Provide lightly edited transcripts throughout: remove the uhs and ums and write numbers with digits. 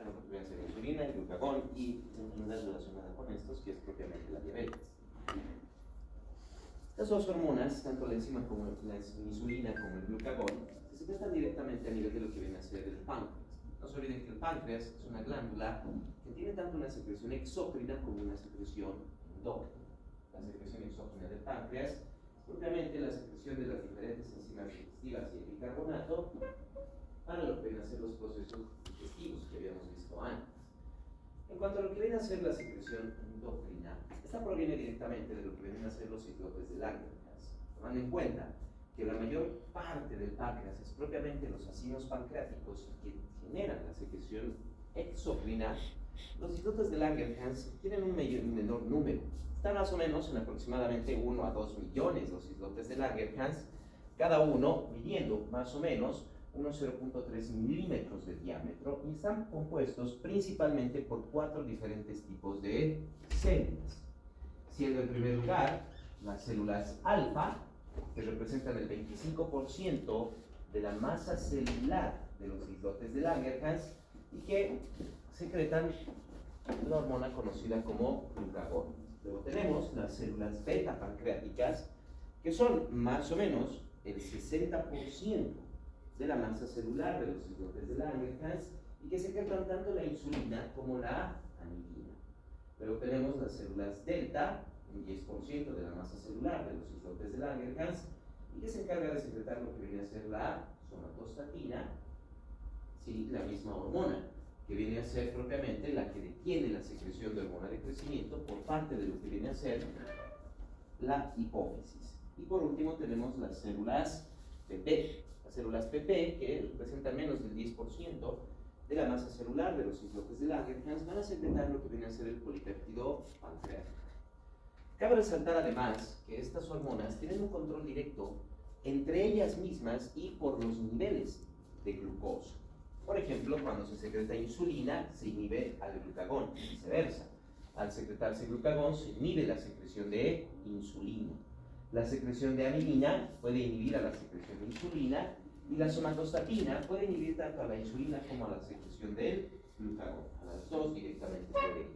bueno, pues viene a ser la insulina, el glucagón y una enfermedad relacionada con estos, que es propiamente la diabetes. Estas dos hormonas, tanto la enzima como la insulina como el glucagón, se secretan directamente a nivel de lo que viene a ser el páncreas. No se olviden que el páncreas es una glándula que tiene tanto una secreción exócrina como una secreción endócrina. La secreción exócrina del páncreas es propiamente la secreción de las diferentes enzimas digestivas y el bicarbonato para lo que vienen a ser los procesos digestivos que habíamos visto antes. En cuanto a lo que viene a ser la secreción endocrina, esta proviene directamente de lo que vienen a ser los islotes de Langerhans, tomando en cuenta que la mayor parte del páncreas es propiamente los acinos pancreáticos que generan la secreción exócrina. Los islotes de Langerhans tienen un menor número, están más o menos en aproximadamente 1 a 2 millones los islotes de Langerhans, cada uno midiendo más o menos unos 0.3 milímetros de diámetro y están compuestos principalmente por 4 diferentes tipos de células, siendo en primer lugar las células alfa, que representan el 25% de la masa celular de los islotes de Langerhans y que secretan una hormona conocida como glucagón. Luego tenemos las células beta pancreáticas, que son más o menos el 60% de la masa celular de los islotes de Langerhans y que secretan tanto la insulina como la anilina. Luego tenemos las células delta, un 10% de la masa celular de los islotes de Langerhans y que se encarga de secretar lo que viene a ser la somatostatina, sí, la misma hormona, que viene a ser propiamente la que detiene la secreción de hormona de crecimiento por parte de lo que viene a ser la hipófisis. Y por último tenemos las células PP. Las células PP, que representan menos del 10% de la masa celular de los islotes de Langerhans, van a secretar lo que viene a ser el polipéptido pancreático. Cabe resaltar además que estas hormonas tienen un control directo entre ellas mismas y por los niveles de glucosa. Por ejemplo, cuando se secreta insulina, se inhibe al glucagón y viceversa. Al secretarse glucagón, se inhibe la secreción de insulina. La secreción de anilina puede inhibir a la secreción de insulina y la somatostatina puede inhibir tanto a la insulina como a la secreción del glucagón. A las dos directamente puede ir.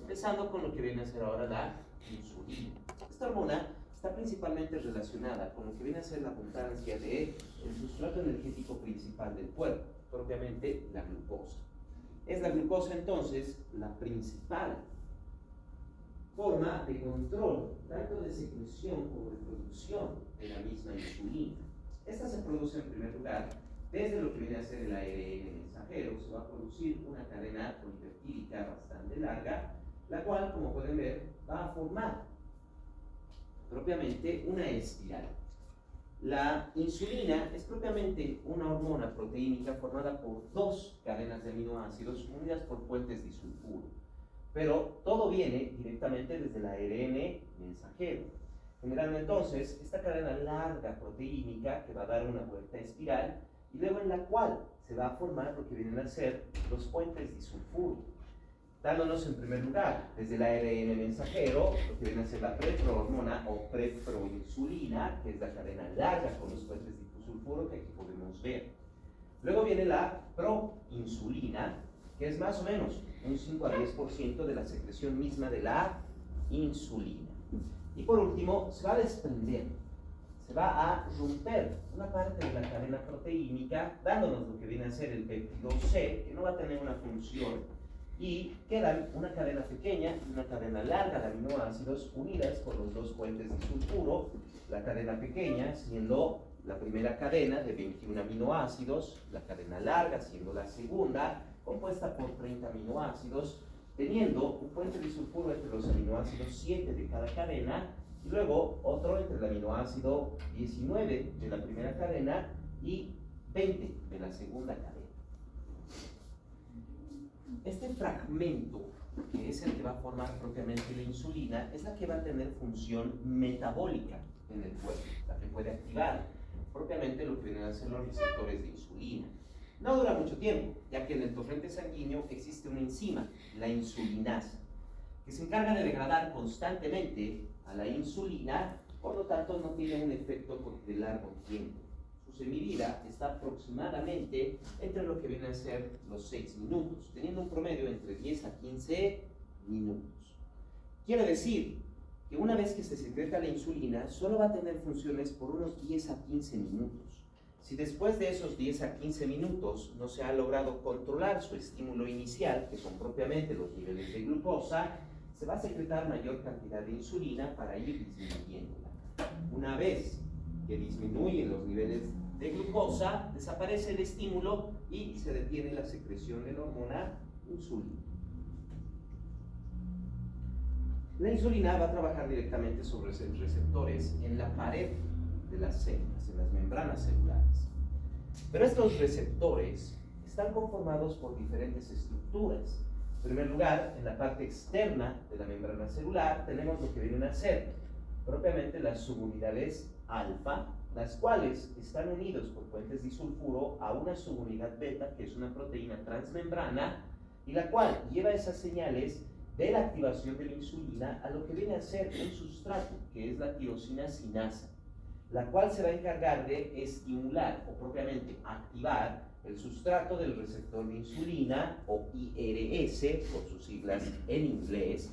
Empezando con lo que viene a ser ahora la insulina. Esta hormona está principalmente relacionada con lo que viene a ser la abundancia del sustrato energético principal del cuerpo, propiamente la glucosa. Es la glucosa entonces la principal forma de control, tanto de secreción como de producción de la misma insulina. Esta se produce en primer lugar desde lo que viene a ser el ARN mensajero. Se va a producir una cadena polipeptídica bastante larga, la cual, como pueden ver, va a formar propiamente una espiral. La insulina es propiamente una hormona proteínica formada por 2 cadenas de aminoácidos unidas por puentes disulfuro. Pero todo viene directamente desde el ARN mensajero. Generando entonces esta cadena larga proteínica que va a dar una vuelta espiral y luego en la cual se va a formar lo que vienen a ser los puentes disulfuro, dándonos en primer lugar desde el ARN mensajero lo que viene a ser la preprohormona o preproinsulina, que es la cadena larga con los puentes disulfuro que aquí podemos ver. Luego viene la proinsulina, que es más o menos un 5 a 10% de la secreción misma de la insulina. Y por último, se va a desprender, se va a romper una parte de la cadena proteínica, dándonos lo que viene a ser el péptido C, que no va a tener una función, y quedan una cadena pequeña y una cadena larga de aminoácidos unidas por los 2 puentes disulfuro, la cadena pequeña siendo la primera cadena de 21 aminoácidos, la cadena larga siendo la segunda, compuesta por 30 aminoácidos, teniendo un puente disulfuro entre los aminoácidos 7 de cada cadena y luego otro entre el aminoácido 19 de la primera cadena y 20 de la segunda cadena. Este fragmento, que es el que va a formar propiamente la insulina, es la que va a tener función metabólica en el cuerpo, la que puede activar propiamente lo que vienen a ser los receptores de insulina. No dura mucho tiempo, ya que en el torrente sanguíneo existe una enzima, la insulinasa, que se encarga de degradar constantemente a la insulina, por lo tanto no tiene un efecto de largo tiempo. su semivida está aproximadamente entre lo que vienen a ser los 6 minutos, teniendo un promedio entre 10 a 15 minutos. Quiere decir que una vez que se secreta la insulina, solo va a tener funciones por unos 10 a 15 minutos. Si después de esos 10 a 15 minutos no se ha logrado controlar su estímulo inicial, que son propiamente los niveles de glucosa, se va a secretar mayor cantidad de insulina para ir disminuyéndola. Una vez que disminuyen los niveles de glucosa, desaparece el estímulo y se detiene la secreción de la hormona insulina. La insulina va a trabajar directamente sobre receptores en la pared de las células, en las membranas celulares. Pero estos receptores están conformados por diferentes estructuras. En primer lugar, en la parte externa de la membrana celular tenemos lo que vienen a ser propiamente las subunidades alfa, las cuales están unidos por puentes disulfuro a una subunidad beta, que es una proteína transmembrana, y la cual lleva esas señales de la activación de la insulina a lo que viene a ser un sustrato, que es la tirosina sinasa, la cual se va a encargar de estimular o propiamente activar el sustrato del receptor de insulina, o IRS, por sus siglas en inglés,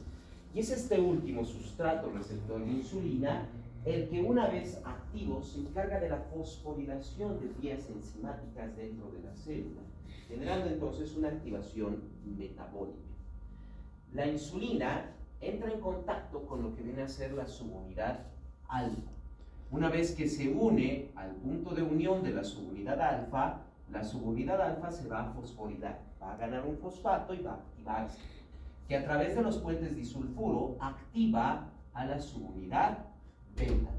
y es este último sustrato receptor de insulina el que una vez activo se encarga de la fosforilación de vías enzimáticas dentro de la célula, generando entonces una activación metabólica. La insulina entra en contacto con lo que viene a ser la subunidad alfa. Una vez que se une al punto de unión de la subunidad alfa, la subunidad alfa se va a fosforilar, va a ganar un fosfato y va a activarse, que a través de los puentes disulfuro activa a la subunidad beta.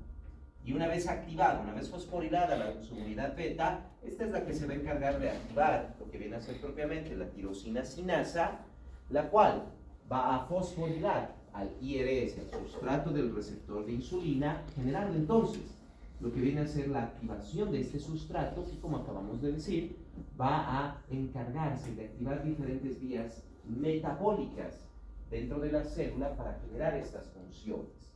Y una vez activada, una vez fosforilada la subunidad beta, esta es la que se va a encargar de activar lo que viene a ser propiamente la tirosina sinasa, la cual va a fosforilar al IRS, al sustrato del receptor de insulina, generando entonces lo que viene a ser la activación de este sustrato, que como acabamos de decir, va a encargarse de activar diferentes vías metabólicas dentro de la célula para generar estas funciones.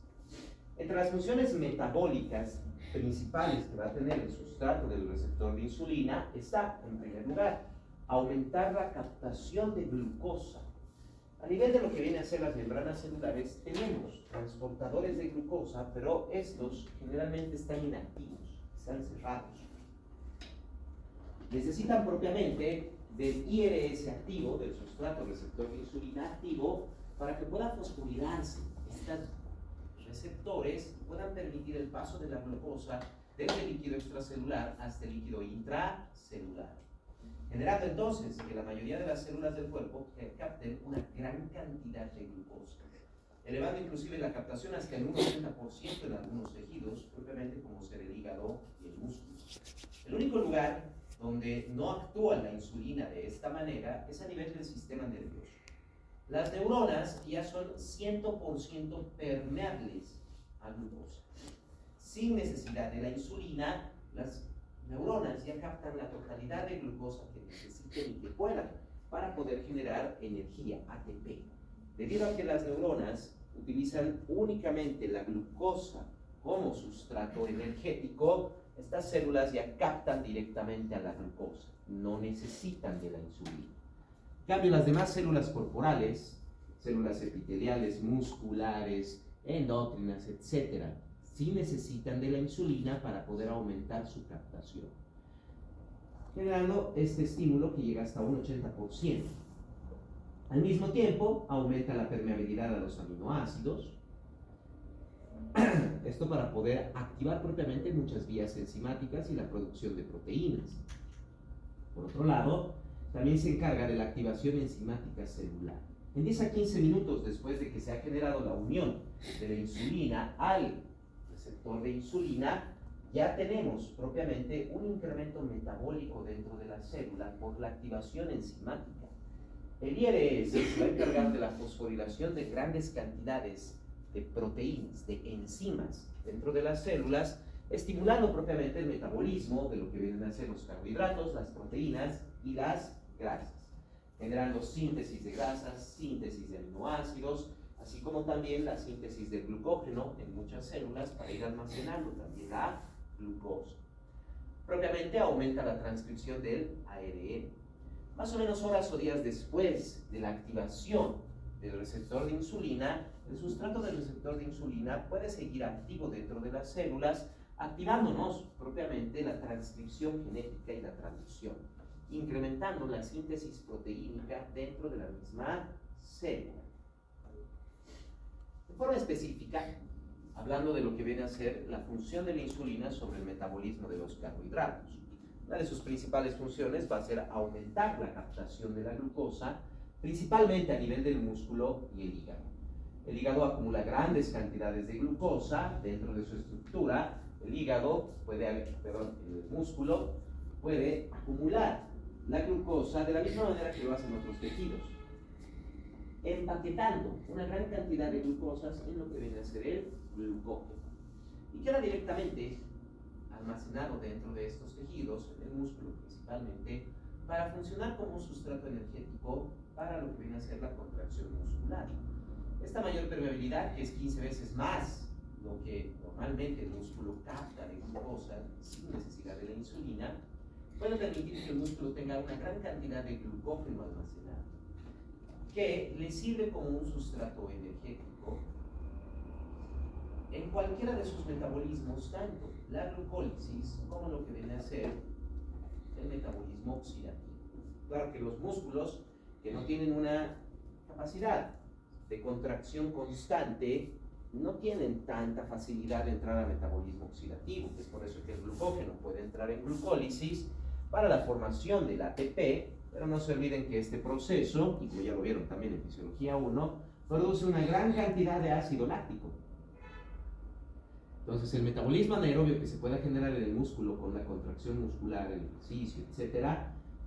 Entre las funciones metabólicas principales que va a tener el sustrato del receptor de insulina está, en primer lugar, aumentar la captación de glucosa. A nivel de lo que viene a ser las membranas celulares, tenemos transportadores de glucosa, pero estos generalmente están inactivos, están cerrados. Necesitan propiamente del IRS activo, del sustrato receptor de insulina activo, para que puedan fosforilarse estos receptores y puedan permitir el paso de la glucosa desde el líquido extracelular hasta el líquido intracelular, generando entonces que la mayoría de las células del cuerpo capten una gran cantidad de glucosa, elevando inclusive la captación hasta el 80% en algunos tejidos, propiamente como ser el hígado y el músculo. El único lugar donde no actúa la insulina de esta manera es a nivel del sistema nervioso. Las neuronas ya son 100% permeables a glucosa. Sin necesidad de la insulina, las neuronas ya captan la totalidad de glucosa que necesiten y que puedan para poder generar energía, ATP. Debido a que las neuronas utilizan únicamente la glucosa como sustrato energético, estas células ya captan directamente a la glucosa, no necesitan de la insulina. En cambio, las demás células corporales, células epiteliales, musculares, endocrinas, etc., sí necesitan de la insulina para poder aumentar su captación, generando este estímulo que llega hasta un 80%. Al mismo tiempo, aumenta la permeabilidad a los aminoácidos, esto para poder activar propiamente muchas vías enzimáticas y la producción de proteínas. Por otro lado, también se encarga de la activación enzimática celular. En 10 a 15 minutos después de que se ha generado la unión de la insulina al receptor de insulina, ya tenemos propiamente un incremento metabólico dentro de la célula por la activación enzimática. El IRS se va a encargar de la fosforilación de grandes cantidades de proteínas, de enzimas dentro de las células, estimulando propiamente el metabolismo de lo que vienen a ser los carbohidratos, las proteínas y las grasas, generando síntesis de grasas, síntesis de aminoácidos, así como también la síntesis de glucógeno en muchas células para ir almacenando también la glucosa. Propiamente aumenta la transcripción del ARN. Más o menos horas o días después de la activación del receptor de insulina, el sustrato del receptor de insulina puede seguir activo dentro de las células, activándonos propiamente la transcripción genética y la traducción, incrementando la síntesis proteínica dentro de la misma célula. De forma específica, hablando de lo que viene a ser la función de la insulina sobre el metabolismo de los carbohidratos. Una de sus principales funciones va a ser aumentar la captación de la glucosa, principalmente a nivel del músculo y el hígado. El hígado acumula grandes cantidades de glucosa dentro de su estructura. El músculo puede acumular la glucosa de la misma manera que lo hacen otros tejidos, empaquetando una gran cantidad de glucosas en lo que viene a ser el glucógeno. Y queda directamente almacenado dentro de estos tejidos, en el músculo principalmente, para funcionar como un sustrato energético para lo que viene a ser la contracción muscular. Esta mayor permeabilidad, que es 15 veces más lo que normalmente el músculo capta de glucosa sin necesidad de la insulina, puede permitir que el músculo tenga una gran cantidad de glucógeno almacenado, que le sirve como un sustrato energético en cualquiera de sus metabolismos, tanto la glucólisis como lo que viene a ser el metabolismo oxidativo. Claro que los músculos que no tienen una capacidad de contracción constante no tienen tanta facilidad de entrar al metabolismo oxidativo. Es por eso que el glucógeno puede entrar en glucólisis para la formación del ATP, pero no se olviden que este proceso, y como ya lo vieron también en Fisiología 1, produce una gran cantidad de ácido láctico. Entonces, el metabolismo anaerobio que se pueda generar en el músculo con la contracción muscular, el ejercicio, etc.,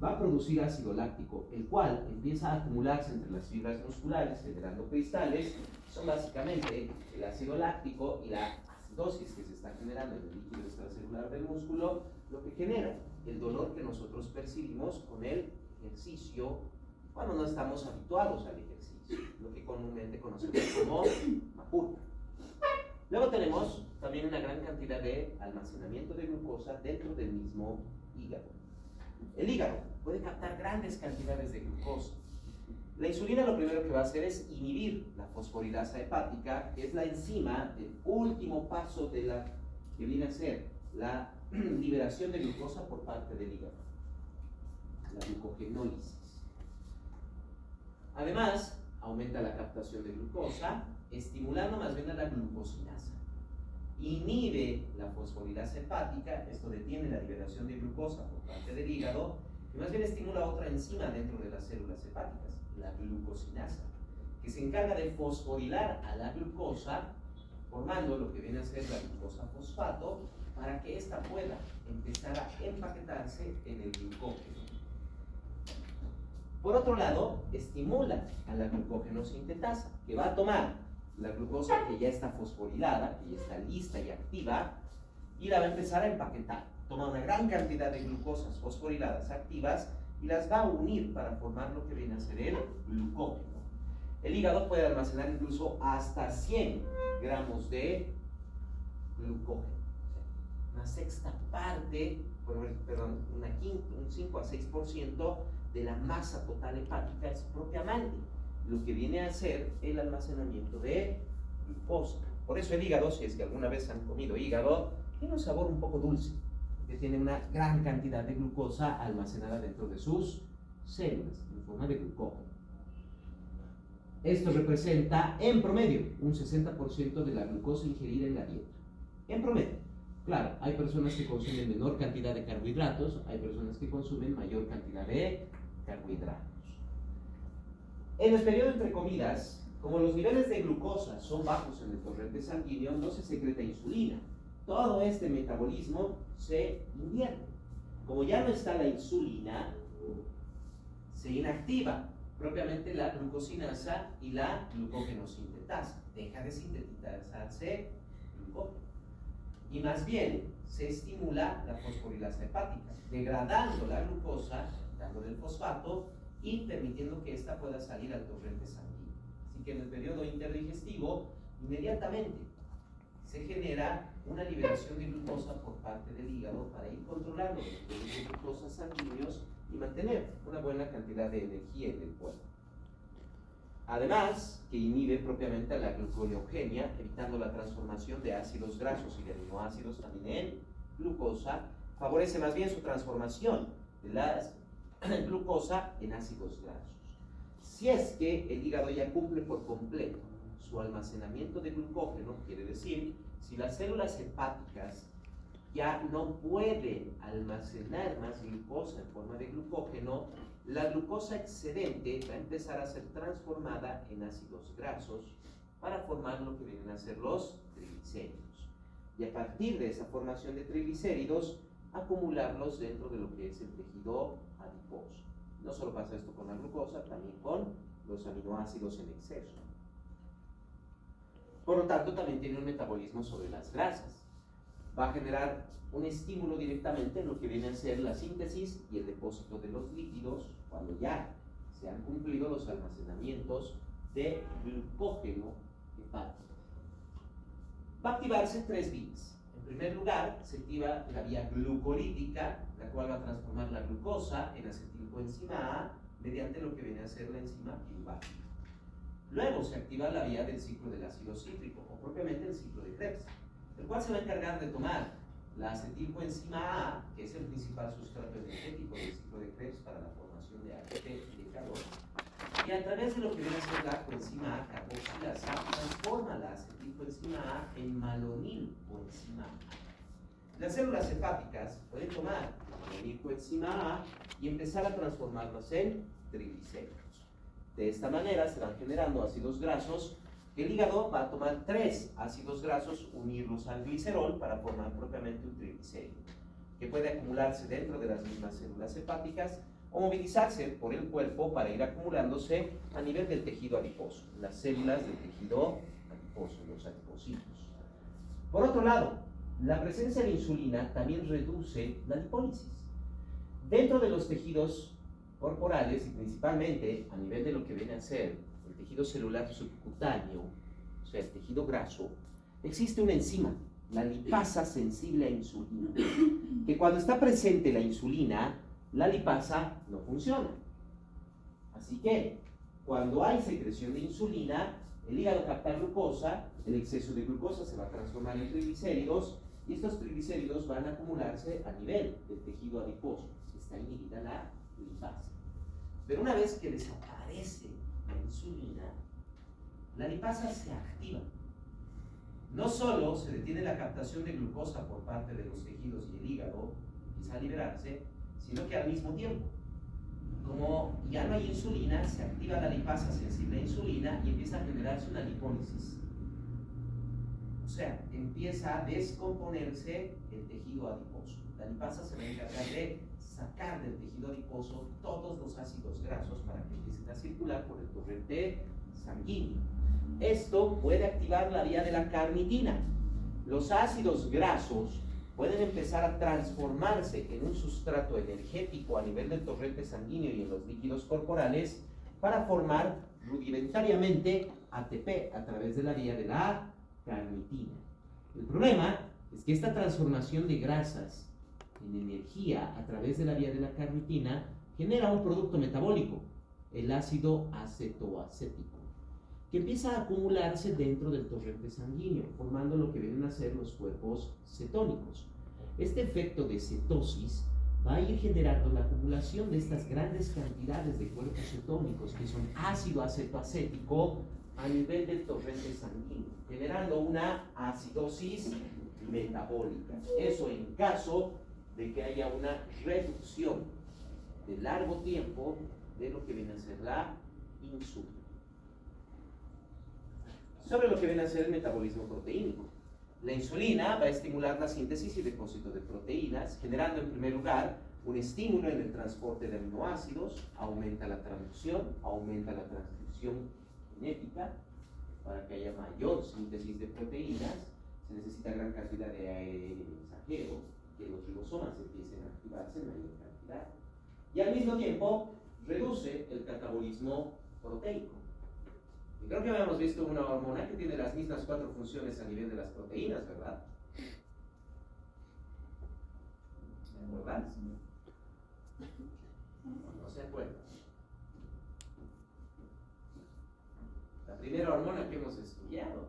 va a producir ácido láctico, el cual empieza a acumularse entre las fibras musculares, generando cristales. Son básicamente el ácido láctico y la acidosis que se está generando en el líquido extracelular del músculo, lo que genera el dolor que nosotros percibimos con el ejercicio cuando no estamos habituados al ejercicio, lo que comúnmente conocemos como apurca. Luego tenemos también una gran cantidad de almacenamiento de glucosa dentro del mismo hígado. El hígado puede captar grandes cantidades de glucosa. La insulina lo primero que va a hacer es inhibir la fosforilasa hepática, que es la enzima del último paso de la que viene a ser la liberación de glucosa por parte del hígado, la glucogenólisis. Además, aumenta la captación de glucosa, estimulando más bien a la glucosinasa. Inhibe la fosforilasa hepática, esto detiene la liberación de glucosa por parte del hígado, y más bien estimula otra enzima dentro de las células hepáticas, la glucosinasa, que se encarga de fosforilar a la glucosa, formando lo que viene a ser la glucosa fosfato, para que ésta pueda empezar a empaquetarse en el glucógeno. Por otro lado, estimula a la glucógeno sintetasa, que va a tomar la glucosa que ya está fosforilada, que ya está lista y activa, y la va a empezar a empaquetar. Toma una gran cantidad de glucosas fosforiladas activas y las va a unir para formar lo que viene a ser el glucógeno. El hígado puede almacenar incluso hasta 100 gramos de glucógeno. Una sexta parte, un 5 a 6% de la masa total hepática es propiamente lo que viene a ser el almacenamiento de glucosa. Por eso el hígado, si es que alguna vez han comido hígado, tiene un sabor un poco dulce, que tiene una gran cantidad de glucosa almacenada dentro de sus células, en forma de glucógeno. Esto representa, en promedio, un 60% de la glucosa ingerida en la dieta. En promedio. Claro, hay personas que consumen menor cantidad de carbohidratos, hay personas que consumen mayor cantidad de carbohidratos. En el periodo entre comidas, como los niveles de glucosa son bajos en el torrente sanguíneo, no se secreta insulina. Todo este metabolismo se invierte. Como ya no está la insulina, se inactiva propiamente la glucosinasa y la glucógenosintetasa. Deja de sintetizarse glucógeno. Y más bien se estimula la fosforilasa hepática, degradando la glucosa, dándole el fosfato y permitiendo que ésta pueda salir al torrente sanguíneo. Así que en el periodo interdigestivo, inmediatamente se genera una liberación de glucosa por parte del hígado para ir controlando los niveles de glucosa sanguíneos y mantener una buena cantidad de energía en el cuerpo. Además, que inhibe propiamente a la gluconeogenia, evitando la transformación de ácidos grasos y de aminoácidos también en glucosa, favorece más bien su transformación de la glucosa en ácidos grasos. Si es que el hígado ya cumple por completo su almacenamiento de glucógeno, quiere decir, si las células hepáticas ya no pueden almacenar más glucosa en forma de glucógeno, la glucosa excedente va a empezar a ser transformada en ácidos grasos para formar lo que vienen a ser los triglicéridos. Y a partir de esa formación de triglicéridos, acumularlos dentro de lo que es el tejido adiposo. No solo pasa esto con la glucosa, también con los aminoácidos en exceso. Por lo tanto, también tiene un metabolismo sobre las grasas. Va a generar un estímulo directamente en lo que viene a ser la síntesis y el depósito de los lípidos cuando ya se han cumplido los almacenamientos de glucógeno hepático. Va a activarse tres vías. En primer lugar, se activa la vía glucolítica, la cual va a transformar la glucosa en acetilcoenzima A mediante lo que viene a ser la enzima piruvática. Luego se activa la vía del ciclo del ácido cítrico, o propiamente el ciclo de Krebs, el cual se va a encargar de tomar la acetilcoenzima A, que es el principal sustrato energético del ciclo de Krebs para la formación de ATP y de calor, y a través de lo que viene a ser la coenzima A carboxilasa, transforma la acetilcoenzima A en malonilcoenzima A. Las células hepáticas pueden tomar la malonilcoenzima A y empezar a transformarlas en triglicéridos. De esta manera se van generando ácidos grasos. El hígado va a tomar tres ácidos grasos, unirlos al glicerol para formar propiamente un triglicérido, que puede acumularse dentro de las mismas células hepáticas o movilizarse por el cuerpo para ir acumulándose a nivel del tejido adiposo, las células del tejido adiposo, los adipocitos. Por otro lado, la presencia de insulina también reduce la lipólisis. Dentro de los tejidos corporales y principalmente a nivel de lo que viene a ser el tejido celular subcutáneo, o sea, el tejido graso, existe una enzima, la lipasa sensible a insulina, que cuando está presente la insulina, la lipasa no funciona. Así que, cuando hay secreción de insulina, el hígado capta glucosa, el exceso de glucosa se va a transformar en triglicéridos, y estos triglicéridos van a acumularse a nivel del tejido adiposo. Está inhibida la lipasa. Pero una vez que desaparece la insulina, la lipasa se activa. No solo se detiene la captación de glucosa por parte de los tejidos y el hígado, empieza a liberarse, sino que al mismo tiempo, como ya no hay insulina, se activa la lipasa sensible a insulina y empieza a generarse una lipólisis. O sea, empieza a descomponerse el tejido adiposo. La lipasa se va a encargar de sacar del tejido adiposo todos los ácidos grasos para que empiecen a circular por el torrente sanguíneo. Esto puede activar la vía de la carnitina. Los ácidos grasos pueden empezar a transformarse en un sustrato energético a nivel del torrente sanguíneo y en los líquidos corporales para formar rudimentariamente ATP a través de la vía de la carnitina. El problema es que esta transformación de grasas en energía a través de la vía de la carnitina genera un producto metabólico, el ácido acetoacético, que empieza a acumularse dentro del torrente sanguíneo, formando lo que vienen a ser los cuerpos cetónicos. Este efecto de cetosis va a ir generando la acumulación de estas grandes cantidades de cuerpos cetónicos, que son ácido acetoacético, a nivel del torrente sanguíneo, generando una acidosis metabólica. Eso en caso de que haya una reducción de largo tiempo de lo que viene a ser la insulina. Sobre lo que viene a ser el metabolismo proteínico. La insulina va a estimular la síntesis y depósito de proteínas, generando en primer lugar un estímulo en el transporte de aminoácidos, aumenta la traducción, aumenta la transcripción genética. Para que haya mayor síntesis de proteínas, se necesita gran cantidad de ARN mensajero, que los ribosomas empiecen a activarse en mayor cantidad. Y al mismo tiempo, reduce el catabolismo proteico. Y creo que habíamos visto una hormona que tiene las mismas 4 funciones a nivel de las proteínas, ¿verdad? ¿Verdad? No se acuerdan. La primera hormona que hemos estudiado,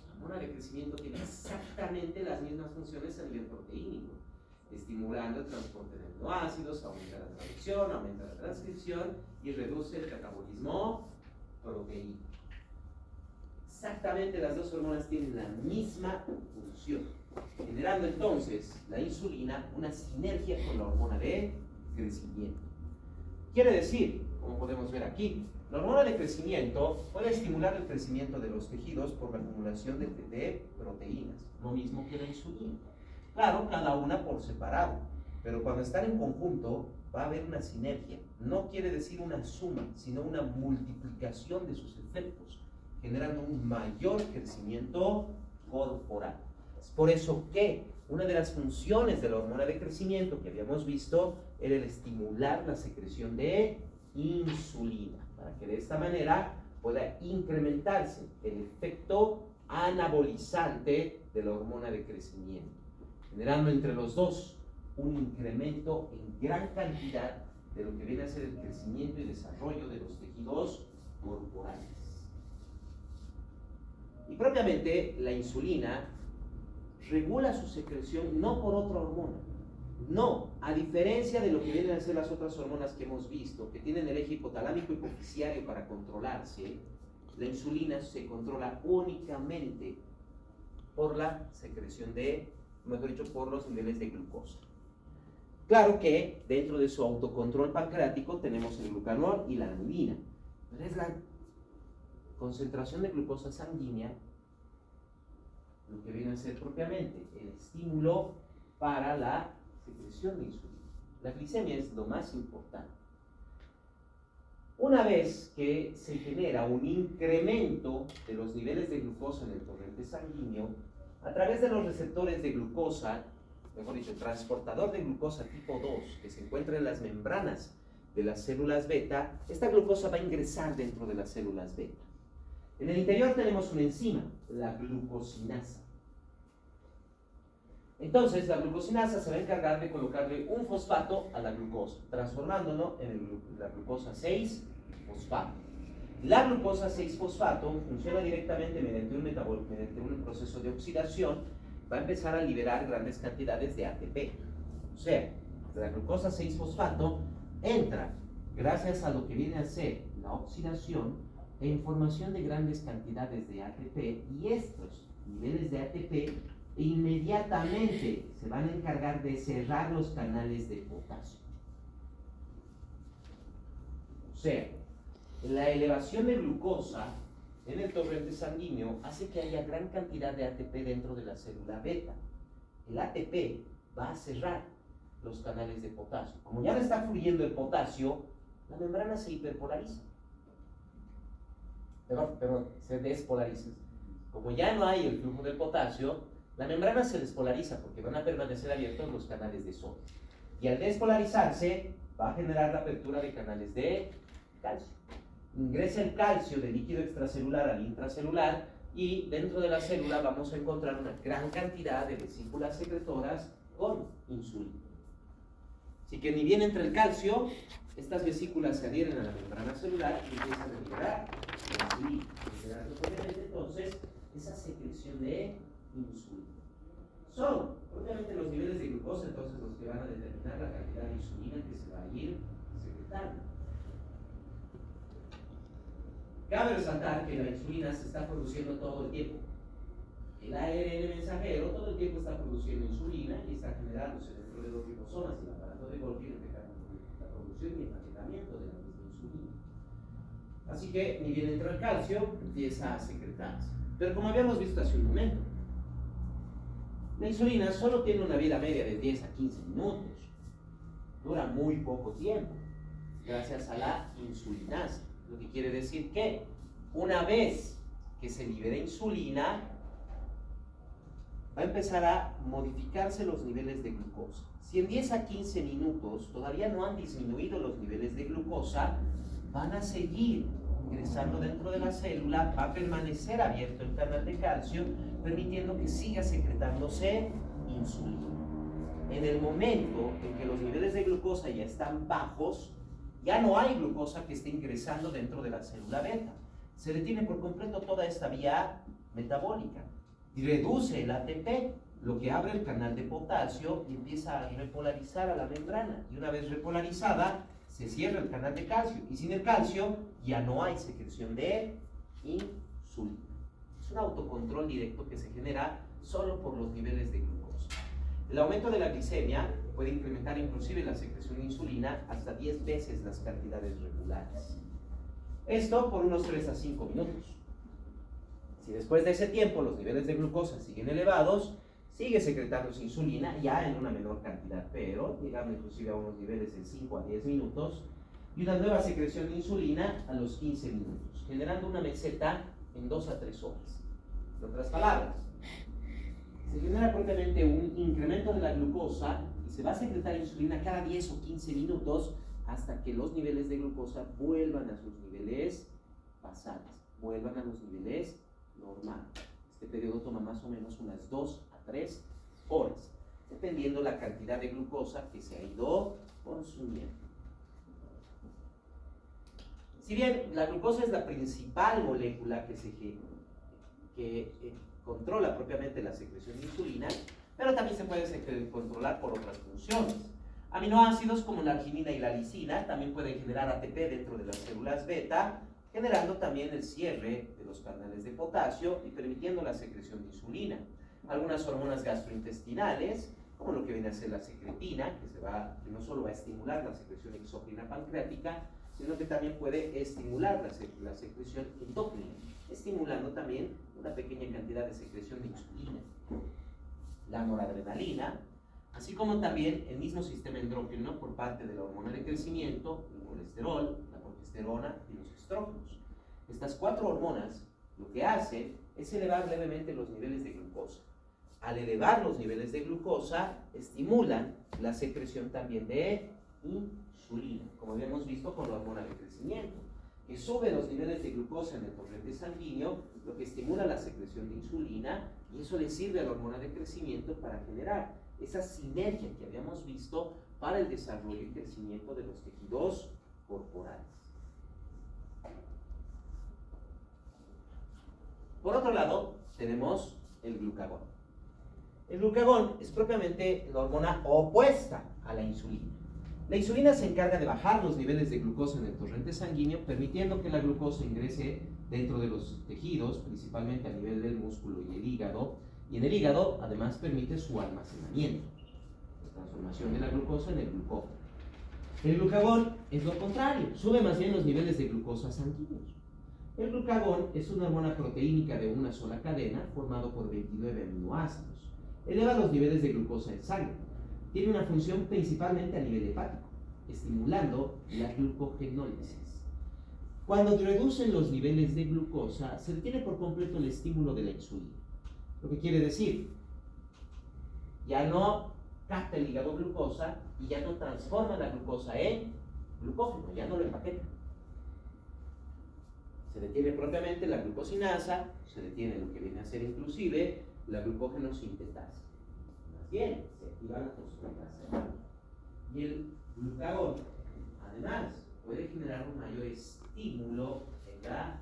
la hormona de crecimiento, tiene exactamente las mismas funciones a nivel proteínico, estimulando el transporte de aminoácidos, aumenta la traducción, aumenta la transcripción y reduce el catabolismo proteínico. Exactamente las dos hormonas tienen la misma función, generando entonces la insulina una sinergia con la hormona de crecimiento. Quiere decir, como podemos ver aquí, la hormona de crecimiento puede estimular el crecimiento de los tejidos por la acumulación de proteínas, lo mismo que la insulina. Claro, cada una por separado, pero cuando están en conjunto va a haber una sinergia. No quiere decir una suma, sino una multiplicación de sus efectos, generando un mayor crecimiento corporal. Es por eso que una de las funciones de la hormona de crecimiento que habíamos visto era el estimular la secreción de insulina, para que de esta manera pueda incrementarse el efecto anabolizante de la hormona de crecimiento, generando entre los dos un incremento en gran cantidad de lo que viene a ser el crecimiento y desarrollo de los tejidos corporales. Y propiamente la insulina regula su secreción no por otra hormona. No, a diferencia de lo que vienen a ser las otras hormonas que hemos visto, que tienen el eje hipotalámico hipofisiario para controlarse, la insulina se controla únicamente por la secreción de, mejor dicho, por los niveles de glucosa. Claro que dentro de su autocontrol pancreático tenemos el glucanol y la anilina, pero es la concentración de glucosa sanguínea lo que viene a ser propiamente el estímulo para la secreción de insulina. La glicemia es lo más importante. Una vez que se genera un incremento de los niveles de glucosa en el torrente sanguíneo, a través de los receptores de glucosa, mejor dicho, el transportador de glucosa tipo 2, que se encuentra en las membranas de las células beta, esta glucosa va a ingresar dentro de las células beta. En el interior tenemos una enzima, la glucosinasa. Entonces, la glucosinasa se va a encargar de colocarle un fosfato a la glucosa, transformándolo en la glucosa 6-fosfato. La glucosa 6-fosfato funciona directamente mediante un proceso de oxidación, va a empezar a liberar grandes cantidades de ATP. O sea, la glucosa 6-fosfato entra, gracias a lo que viene a ser la oxidación, en formación de grandes cantidades de ATP, y estos niveles de ATP inmediatamente se van a encargar de cerrar los canales de potasio. O sea, la elevación de glucosa en el torrente sanguíneo hace que haya gran cantidad de ATP dentro de la célula beta. El ATP va a cerrar los canales de potasio. Como ya no está fluyendo el potasio, la membrana se hiperpolariza. Perdón, se despolariza. Como ya no hay el flujo del potasio, la membrana se despolariza porque van a permanecer abiertos los canales de sodio. Y al despolarizarse, va a generar la apertura de canales de calcio. Ingresa el calcio del líquido extracelular al intracelular y dentro de la célula vamos a encontrar una gran cantidad de vesículas secretoras con insulina. Así que ni bien entra el calcio, estas vesículas se adhieren a la membrana celular y empiezan a liberar insulina, generando obviamente entonces esa secreción de insulina. Son obviamente los niveles de glucosa entonces los que van a determinar la cantidad de insulina que se va a ir secretando. Cabe resaltar que la insulina se está produciendo todo el tiempo. El ARN mensajero todo el tiempo está produciendo insulina y está generándose dentro de los ribosomas y el aparato de Golgi la producción y empaquetamiento de la misma insulina. Así que ni bien entra el calcio, empieza a secretarse. Pero como habíamos visto hace un momento, la insulina solo tiene una vida media de 10 a 15 minutos. Dura muy poco tiempo, gracias a la insulinasa. Lo que quiere decir que una vez que se libera insulina, va a empezar a modificarse los niveles de glucosa. Si en 10 a 15 minutos todavía no han disminuido los niveles de glucosa, van a seguir ingresando dentro de la célula, va a permanecer abierto el canal de calcio, permitiendo que siga secretándose insulina. En el momento en que los niveles de glucosa ya están bajos, ya no hay glucosa que esté ingresando dentro de la célula beta. Se detiene por completo toda esta vía metabólica y reduce el ATP, lo que abre el canal de potasio y empieza a repolarizar a la membrana. Y una vez repolarizada, se cierra el canal de calcio. Y sin el calcio, ya no hay secreción de insulina. Es un autocontrol directo que se genera solo por los niveles de glucosa. El aumento de la glicemia puede incrementar inclusive la secreción de insulina hasta 10 veces las cantidades regulares. Esto por unos 3 a 5 minutos. Si después de ese tiempo los niveles de glucosa siguen elevados, sigue secretándose insulina ya en una menor cantidad, pero llegando inclusive a unos niveles de 5 a 10 minutos y una nueva secreción de insulina a los 15 minutos, generando una meseta en 2 a 3 horas. En otras palabras, se genera propiamente un incremento de la glucosa y se va a secretar insulina cada 10 o 15 minutos hasta que los niveles de glucosa vuelvan a sus niveles basales, vuelvan a los niveles normales. Este periodo toma más o menos unas 2 a 3 horas, dependiendo la cantidad de glucosa que se ha ido consumiendo. Si bien la glucosa es la principal molécula que controla propiamente la secreción de insulina, pero también se puede controlar por otras funciones. Aminoácidos como la arginina y la lisina también pueden generar ATP dentro de las células beta, generando también el cierre de los canales de potasio y permitiendo la secreción de insulina. Algunas hormonas gastrointestinales, como lo que viene a ser la secretina, que no solo va a estimular la secreción exócrina pancreática, sino que también puede estimular la secreción endócrina, estimulando también una pequeña cantidad de secreción de insulina. La noradrenalina, así como también el mismo sistema endócrino por parte de la hormona de crecimiento, el colesterol, la progesterona y los estrógenos. Estas 4 hormonas lo que hacen es elevar levemente los niveles de glucosa. Al elevar los niveles de glucosa, estimulan la secreción también de insulina, como habíamos visto con la hormona de crecimiento, que sube los niveles de glucosa en el torrente sanguíneo, lo que estimula la secreción de insulina, y eso le sirve a la hormona de crecimiento para generar esa sinergia que habíamos visto para el desarrollo y crecimiento de los tejidos corporales. Por otro lado, tenemos el glucagón. El glucagón es propiamente la hormona opuesta a la insulina. La insulina se encarga de bajar los niveles de glucosa en el torrente sanguíneo, permitiendo que la glucosa ingrese dentro de los tejidos, principalmente a nivel del músculo y el hígado, y en el hígado además permite su almacenamiento, la transformación de la glucosa en el glucógeno. El glucagón es lo contrario, sube más bien los niveles de glucosa sanguíneos. El glucagón es una hormona proteínica de una sola cadena formado por 29 aminoácidos. Eleva los niveles de glucosa en sangre. Tiene una función principalmente a nivel hepático, estimulando la glucogenólisis. Cuando reducen los niveles de glucosa, se detiene por completo el estímulo de la insulina. Lo que quiere decir, ya no capta el hígado glucosa y ya no transforma la glucosa en glucógeno, ya no lo empaqueta. Se detiene propiamente la glucosinasa, se detiene lo que viene a ser inclusive la glucógeno sintetasa. Más bien, se activa la fosfatasa. Y el glucagón, además, puede generar un mayor estímulo en la,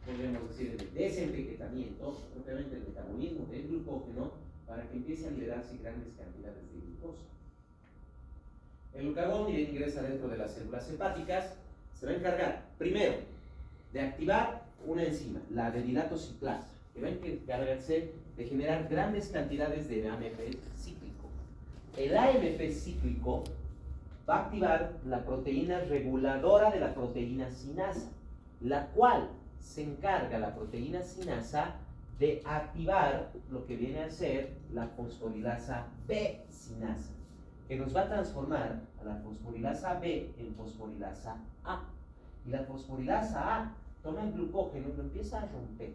podríamos decir, el desenriquetamiento, propiamente el metabolismo del glucógeno, para que empiece a liberarse grandes cantidades de glucosa. El glucagón ingresa dentro de las células hepáticas, se va a encargar, primero, de activar una enzima, la adenilato ciclasa, que va a encargarse de generar grandes cantidades de AMP cíclico. El AMP cíclico va a activar la proteína reguladora de la proteína sinasa, la cual se encarga la proteína sinasa de activar lo que viene a ser la fosforilasa B sinasa, que nos va a transformar a la fosforilasa B en fosforilasa A. Y la fosforilasa A toma el glucógeno y lo empieza a romper,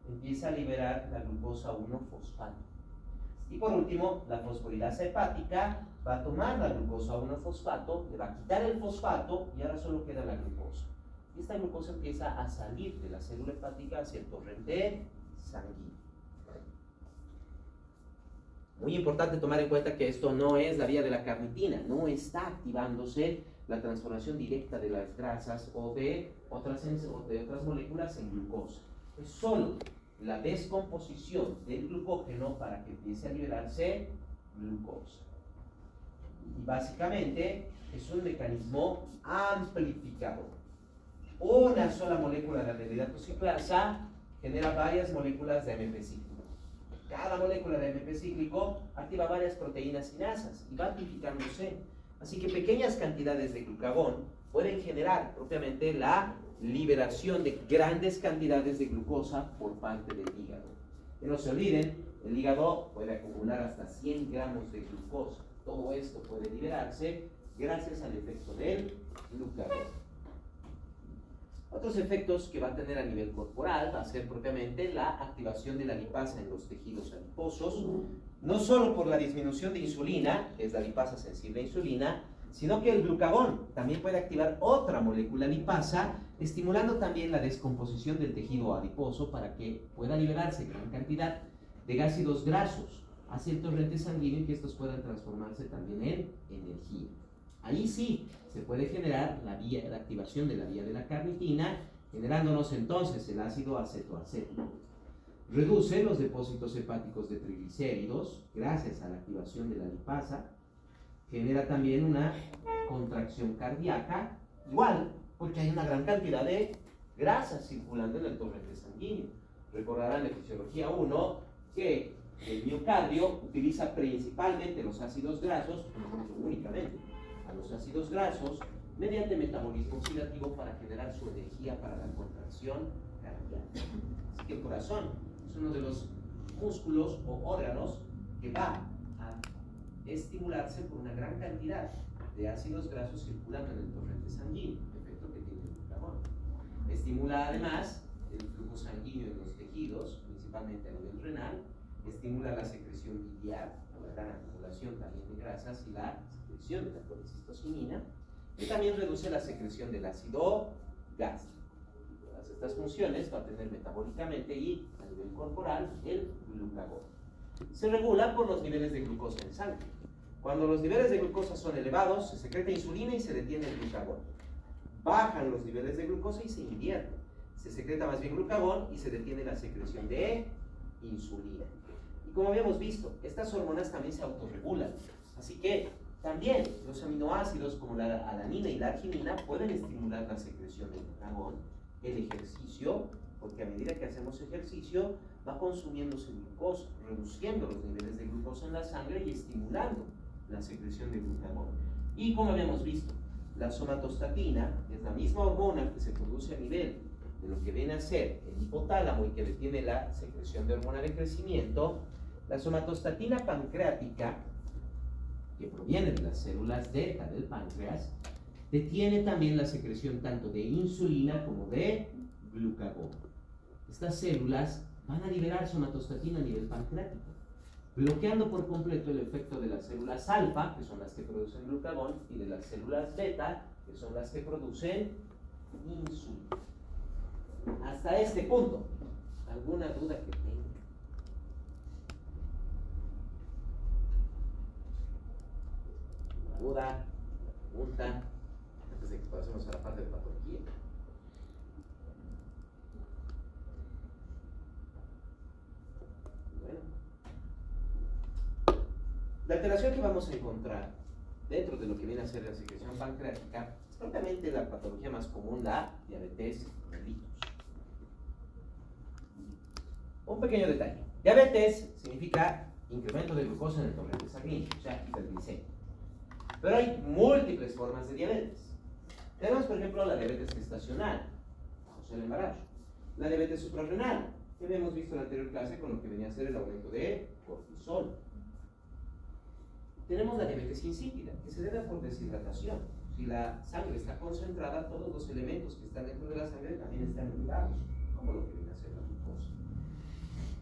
empieza a liberar la glucosa 1-fosfato. Y por último, la fosforilasa hepática va a tomar la glucosa 1-fosfato, le va a quitar el fosfato y ahora solo queda la glucosa. Y esta glucosa empieza a salir de la célula hepática hacia el torrente sanguíneo. Muy importante tomar en cuenta que esto no es la vía de la carnitina, no está activándose la transformación directa de las grasas o de otras moléculas en glucosa. Es solo la descomposición del glucógeno para que empiece a liberarse glucosa. Y básicamente es un mecanismo amplificador. Una sola molécula de aldehidrato ciclasa genera varias moléculas de AMP cíclico. Cada molécula de AMP cíclico activa varias proteínas quinasas y va amplificándose. Así que pequeñas cantidades de glucagón pueden generar propiamente la liberación de grandes cantidades de glucosa por parte del hígado. Que no se olviden, el hígado puede acumular hasta 100 gramos de glucosa. Todo esto puede liberarse gracias al efecto del glucagón. Otros efectos que va a tener a nivel corporal va a ser propiamente la activación de la lipasa en los tejidos adiposos, no solo por la disminución de insulina, que es la lipasa sensible a insulina, sino que el glucagón también puede activar otra molécula lipasa, estimulando también la descomposición del tejido adiposo para que pueda liberarse gran cantidad de ácidos grasos hacia el torrente sanguíneo y que estos puedan transformarse también en energía. Ahí sí se puede generar la activación de la vía de la carnitina, generándonos entonces el ácido acetoacético. Reduce los depósitos hepáticos de triglicéridos gracias a la activación de la lipasa. Genera también una contracción cardíaca, igual, porque hay una gran cantidad de grasas circulando en el torrente sanguíneo. Recordarán de fisiología 1 que el miocardio utiliza principalmente los ácidos grasos, no únicamente, a los ácidos grasos mediante metabolismo oxidativo para generar su energía para la contracción cardíaca. Así que el corazón es uno de los músculos o órganos que va a estimularse por una gran cantidad de ácidos grasos circulando en el torrente sanguíneo, efecto que tiene el glucagón. Estimula además el flujo sanguíneo en los tejidos, principalmente a nivel renal, estimula la secreción biliar, la gran acumulación también de grasas y la secreción de la colecistocinina, y también reduce la secreción del ácido gástrico. Todas estas funciones va a tener metabólicamente y a nivel corporal el glucagón. Se regula por los niveles de glucosa en sangre. Cuando los niveles de glucosa son elevados, se secreta insulina y se detiene el glucagón. Bajan los niveles de glucosa y se invierte. Se secreta más bien glucagón y se detiene la secreción de insulina. Y como habíamos visto, estas hormonas también se autorregulan. Así que también los aminoácidos como la alanina y la arginina pueden estimular la secreción del glucagón. El ejercicio, porque a medida que hacemos ejercicio, va consumiéndose glucosa, reduciendo los niveles de glucosa en la sangre y estimulando la secreción de glucagón. Y como habíamos visto, la somatostatina es la misma hormona que se produce a nivel de lo que viene a ser el hipotálamo y que detiene la secreción de hormona de crecimiento. La somatostatina pancreática, que proviene de las células beta del páncreas, detiene también la secreción tanto de insulina como de glucagón. Estas células van a liberar somatostatina a nivel pancreático, bloqueando por completo el efecto de las células alfa, que son las que producen glucagón, y de las células beta, que son las que producen insulina. Hasta este punto, ¿alguna duda que tenga? ¿Duda? ¿Pregunta? Antes de que pasemos a la parte de patología. Bueno. La alteración que vamos a encontrar dentro de lo que viene a ser la secreción pancreática es propiamente la patología más común, la diabetes mellitus. Un pequeño detalle. Diabetes significa incremento de glucosa en el torrente sanguíneo, o sea, hiperglicemia. Pero hay múltiples formas de diabetes. Tenemos, por ejemplo, la diabetes gestacional, o sea, el embarazo. La diabetes suprarrenal, que habíamos visto en la anterior clase con lo que venía a ser el aumento de cortisol. Tenemos la diabetes insípida, que se debe por deshidratación. Si la sangre está concentrada, todos los elementos que están dentro de la sangre también están liberados, como lo que viene a ser la glucosa.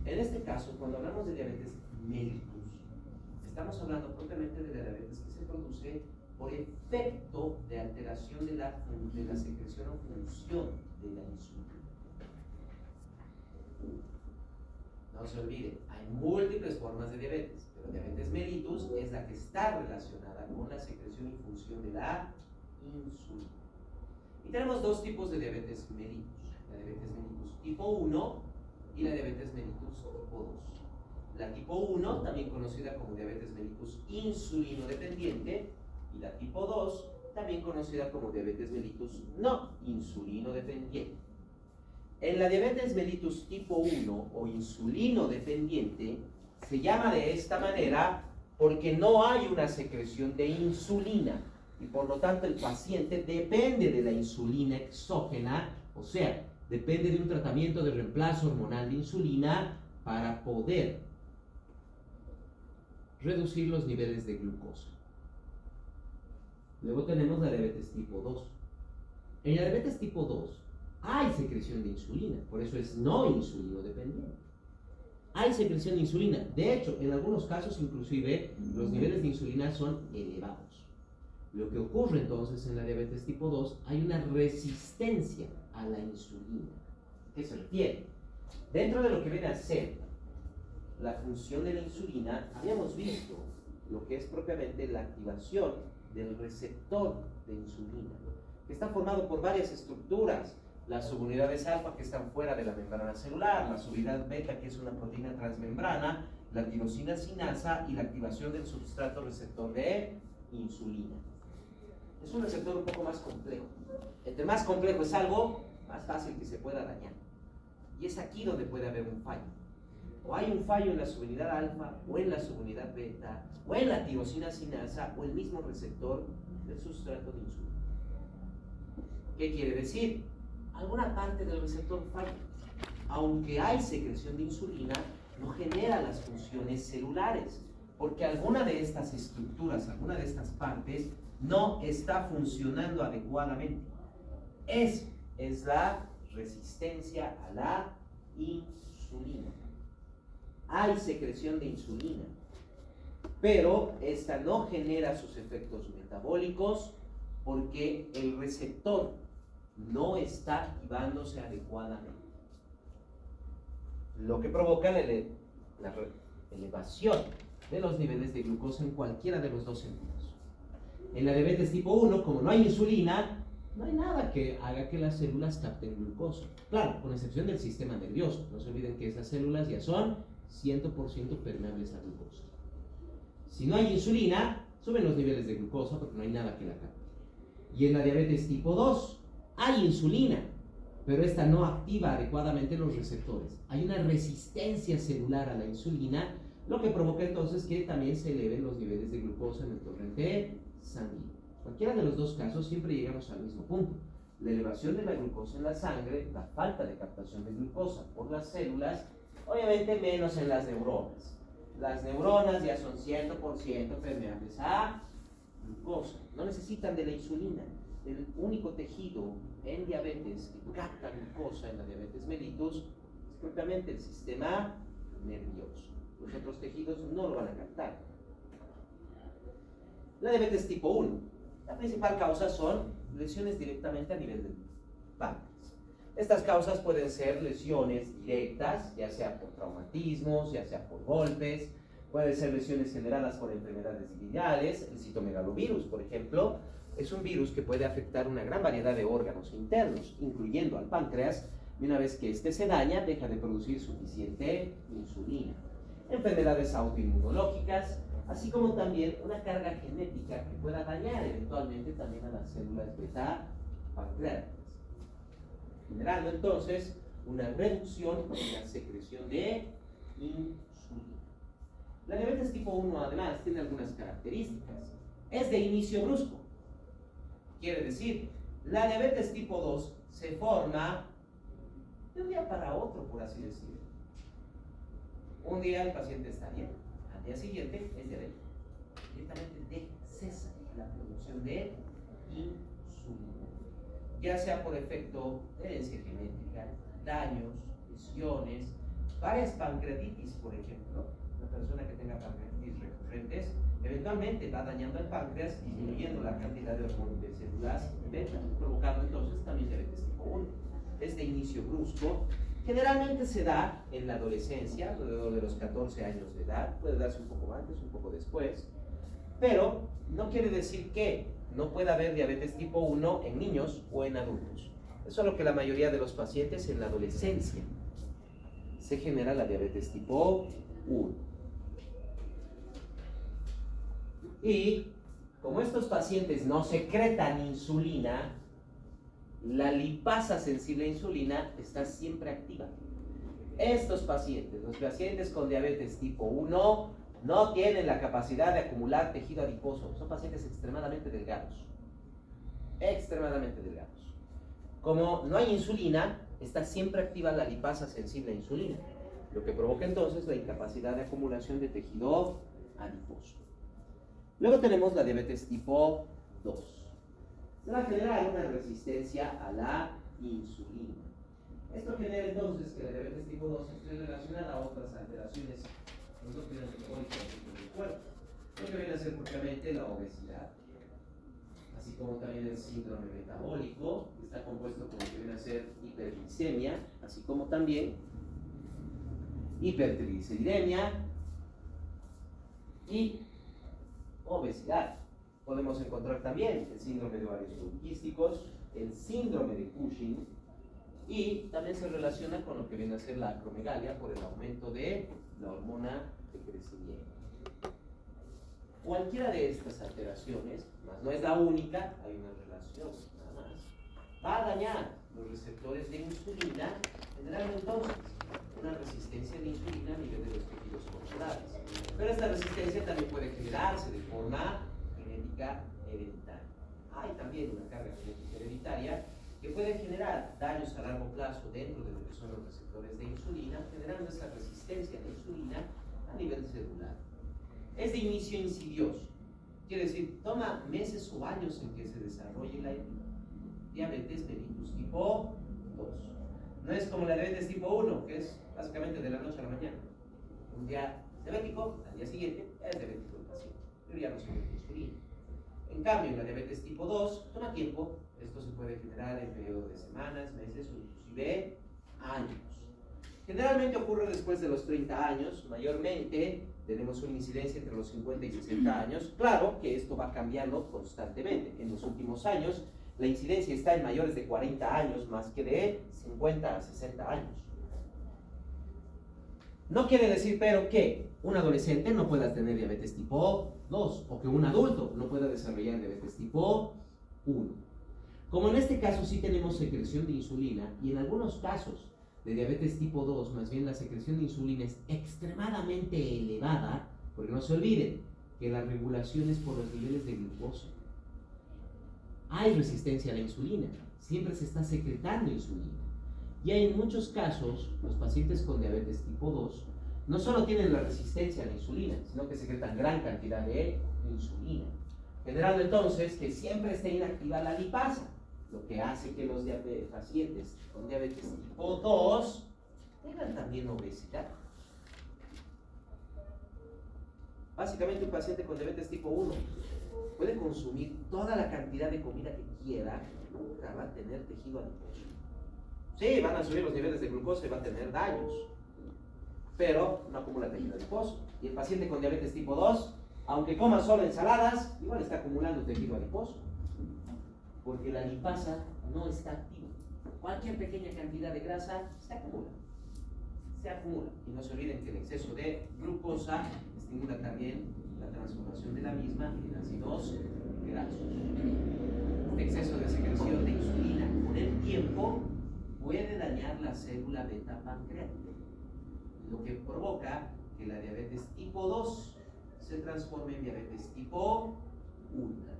En este caso, cuando hablamos de diabetes mellitus, Estamos hablando propiamente de la diabetes que se produce por efecto de alteración de la secreción o función de la insulina. No se olvide, hay múltiples formas de diabetes, pero diabetes mellitus es la que está relacionada con la secreción y función de la insulina. Y tenemos dos tipos de diabetes mellitus, la diabetes mellitus tipo 1 y la diabetes mellitus tipo 2. La tipo 1, también conocida como diabetes mellitus insulino dependiente, y la tipo 2, también conocida como diabetes mellitus no insulino dependiente. En la diabetes mellitus tipo 1 o insulino dependiente, se llama de esta manera porque no hay una secreción de insulina y por lo tanto el paciente depende de la insulina exógena, o sea, depende de un tratamiento de reemplazo hormonal de insulina para poder reducir los niveles de glucosa. Luego tenemos la diabetes tipo 2. En la diabetes tipo 2 hay secreción de insulina, por eso es no insulino dependiente. Hay secreción de insulina, de hecho, en algunos casos inclusive los niveles de insulina son elevados. Lo que ocurre entonces en la diabetes tipo 2, hay una resistencia a la insulina. ¿A qué se refiere? Dentro de lo que viene a ser la función de la insulina, habíamos visto lo que es propiamente la activación del receptor de insulina, que está formado por varias estructuras. Las subunidades alfa que están fuera de la membrana celular, la subunidad beta que es una proteína transmembrana, la tirosina sinasa y la activación del substrato receptor de insulina. Es un receptor un poco más complejo. Entre más complejo es algo, más fácil que se pueda dañar. Y es aquí donde puede haber un fallo. O hay un fallo en la subunidad alfa, o en la subunidad beta, o en la tirosina sinasa, o el mismo receptor del sustrato de insulina. ¿Qué quiere decir? Alguna parte del receptor falla. Aunque hay secreción de insulina, no genera las funciones celulares, porque alguna de estas estructuras, alguna de estas partes, no está funcionando adecuadamente. Eso es la resistencia a la insulina. Hay secreción de insulina, pero esta no genera sus efectos metabólicos porque el receptor no está activándose adecuadamente, lo que provoca la elevación de los niveles de glucosa en cualquiera de los dos sentidos. En la diabetes tipo 1, como no hay insulina, no hay nada que haga que las células capten glucosa. Claro, con excepción del sistema nervioso. No se olviden que esas células ya son 100% permeables a glucosa. Si no hay insulina, suben los niveles de glucosa porque no hay nada que la capte. Y en la diabetes tipo 2, hay insulina, pero esta no activa adecuadamente los receptores. Hay una resistencia celular a la insulina, lo que provoca entonces que también se eleven los niveles de glucosa en el torrente sanguíneo. Cualquiera de los dos casos siempre llegamos al mismo punto. La elevación de la glucosa en la sangre, la falta de captación de glucosa por las células, obviamente menos en las neuronas. Las neuronas ya son 100% permeables a glucosa, no necesitan de la insulina. El único tejido en diabetes que capta glucosa en la diabetes mellitus es propiamente el sistema nervioso. Los otros tejidos no lo van a captar. La diabetes tipo 1. La principal causa son lesiones directamente a nivel del páncreas. Estas causas pueden ser lesiones directas, ya sea por traumatismos, ya sea por golpes, pueden ser lesiones generadas por enfermedades lineales. El citomegalovirus, por ejemplo, es un virus que puede afectar una gran variedad de órganos internos, incluyendo al páncreas, y una vez que éste se daña, deja de producir suficiente insulina. Enfermedades autoinmunológicas, así como también una carga genética que pueda dañar eventualmente también a las células beta pancreáticas, generando entonces una reducción en la secreción de insulina. La diabetes tipo 1 además tiene algunas características. Es de inicio brusco. Quiere decir, la diabetes tipo 2 se forma de un día para otro, por así decirlo. Un día el paciente está bien, al día siguiente es diabético. Directamente cesa la producción de insulina, ya sea por efecto de herencia genética, daños, lesiones, varias pancreatitis, por ejemplo. Una persona que tenga pancreatitis recurrentes eventualmente va dañando el páncreas, disminuyendo la cantidad de hormonas de células beta, provocando entonces también diabetes tipo 1. Este inicio brusco generalmente se da en la adolescencia, alrededor de los 14 años de edad, puede darse un poco antes, un poco después, pero no quiere decir que no pueda haber diabetes tipo 1 en niños o en adultos. Es solo que la mayoría de los pacientes en la adolescencia se genera la diabetes tipo 1. Y como estos pacientes no secretan insulina, la lipasa sensible a insulina está siempre activa. Estos pacientes, los pacientes con diabetes tipo 1, no tienen la capacidad de acumular tejido adiposo. Son pacientes extremadamente delgados. Extremadamente delgados. Como no hay insulina, está siempre activa la lipasa sensible a insulina, lo que provoca entonces la incapacidad de acumulación de tejido adiposo. Luego tenemos la diabetes tipo 2. Se va a generar una resistencia a la insulina. Esto genera entonces que la diabetes tipo 2 esté relacionada a otras alteraciones endocrinológicas del cuerpo, lo que viene a ser propiamente la obesidad, así como también el síndrome metabólico, que está compuesto por lo que viene a ser hiperglicemia, así como también hipertrigliceridemia y obesidad. Podemos encontrar también el síndrome de ovarios poliquísticos, el síndrome de Cushing, y también se relaciona con lo que viene a ser la acromegalia por el aumento de la hormona de crecimiento. Cualquiera de estas alteraciones, más no es la única, hay una relación nada más, va a dañar los receptores de insulina, generando entonces una resistencia de insulina a nivel de los tejidos corporales. Pero esta resistencia también puede generarse de forma genética hereditaria. Hay también una carga genética hereditaria que puede generar daños a largo plazo dentro de lo que son los receptores de insulina, generando esa resistencia de insulina a nivel celular. Es de inicio insidioso, quiere decir, toma meses o años en que se desarrolle la diabetes mellitus tipo 2. No es como la diabetes tipo 1, que es básicamente de la noche a la mañana. Un día diabético, al día siguiente es diabético el paciente, pero ya no se mete insulina. En cambio, en la diabetes tipo 2 toma tiempo. Esto se puede generar en periodo de semanas, meses o inclusive años. Generalmente ocurre después de los 30 años, mayormente tenemos una incidencia entre los 50 y 60 años. Claro que esto va cambiando constantemente. En los últimos años, la incidencia está en mayores de 40 años más que de 50 a 60 años. No quiere decir, pero, que un adolescente no pueda tener diabetes tipo 2 o que un adulto no pueda desarrollar diabetes tipo 1. Como en este caso sí tenemos secreción de insulina y en algunos casos de diabetes tipo 2, más bien la secreción de insulina es extremadamente elevada, porque no se olviden que la regulación es por los niveles de glucosa. Hay resistencia a la insulina, siempre se está secretando insulina. Y en muchos casos, los pacientes con diabetes tipo 2 no solo tienen la resistencia a la insulina, sino que secretan gran cantidad de insulina, generando entonces que siempre esté inactiva la lipasa, lo que hace que los pacientes con diabetes tipo 2 tengan también obesidad. Básicamente un paciente con diabetes tipo 1 puede consumir toda la cantidad de comida que quiera, nunca va a tener tejido adiposo. Sí, van a subir los niveles de glucosa y va a tener daños, pero no acumula tejido adiposo. Y el paciente con diabetes tipo 2, aunque coma solo ensaladas, igual está acumulando tejido adiposo, porque la lipasa no está activa. Cualquier pequeña cantidad de grasa se acumula. Se acumula. Y no se olviden que el exceso de glucosa estimula también la transformación de la misma en ácidos grasos. Este exceso de secreción de insulina con el tiempo puede dañar la célula beta pancreática, lo que provoca que la diabetes tipo 2 se transforme en diabetes tipo 1.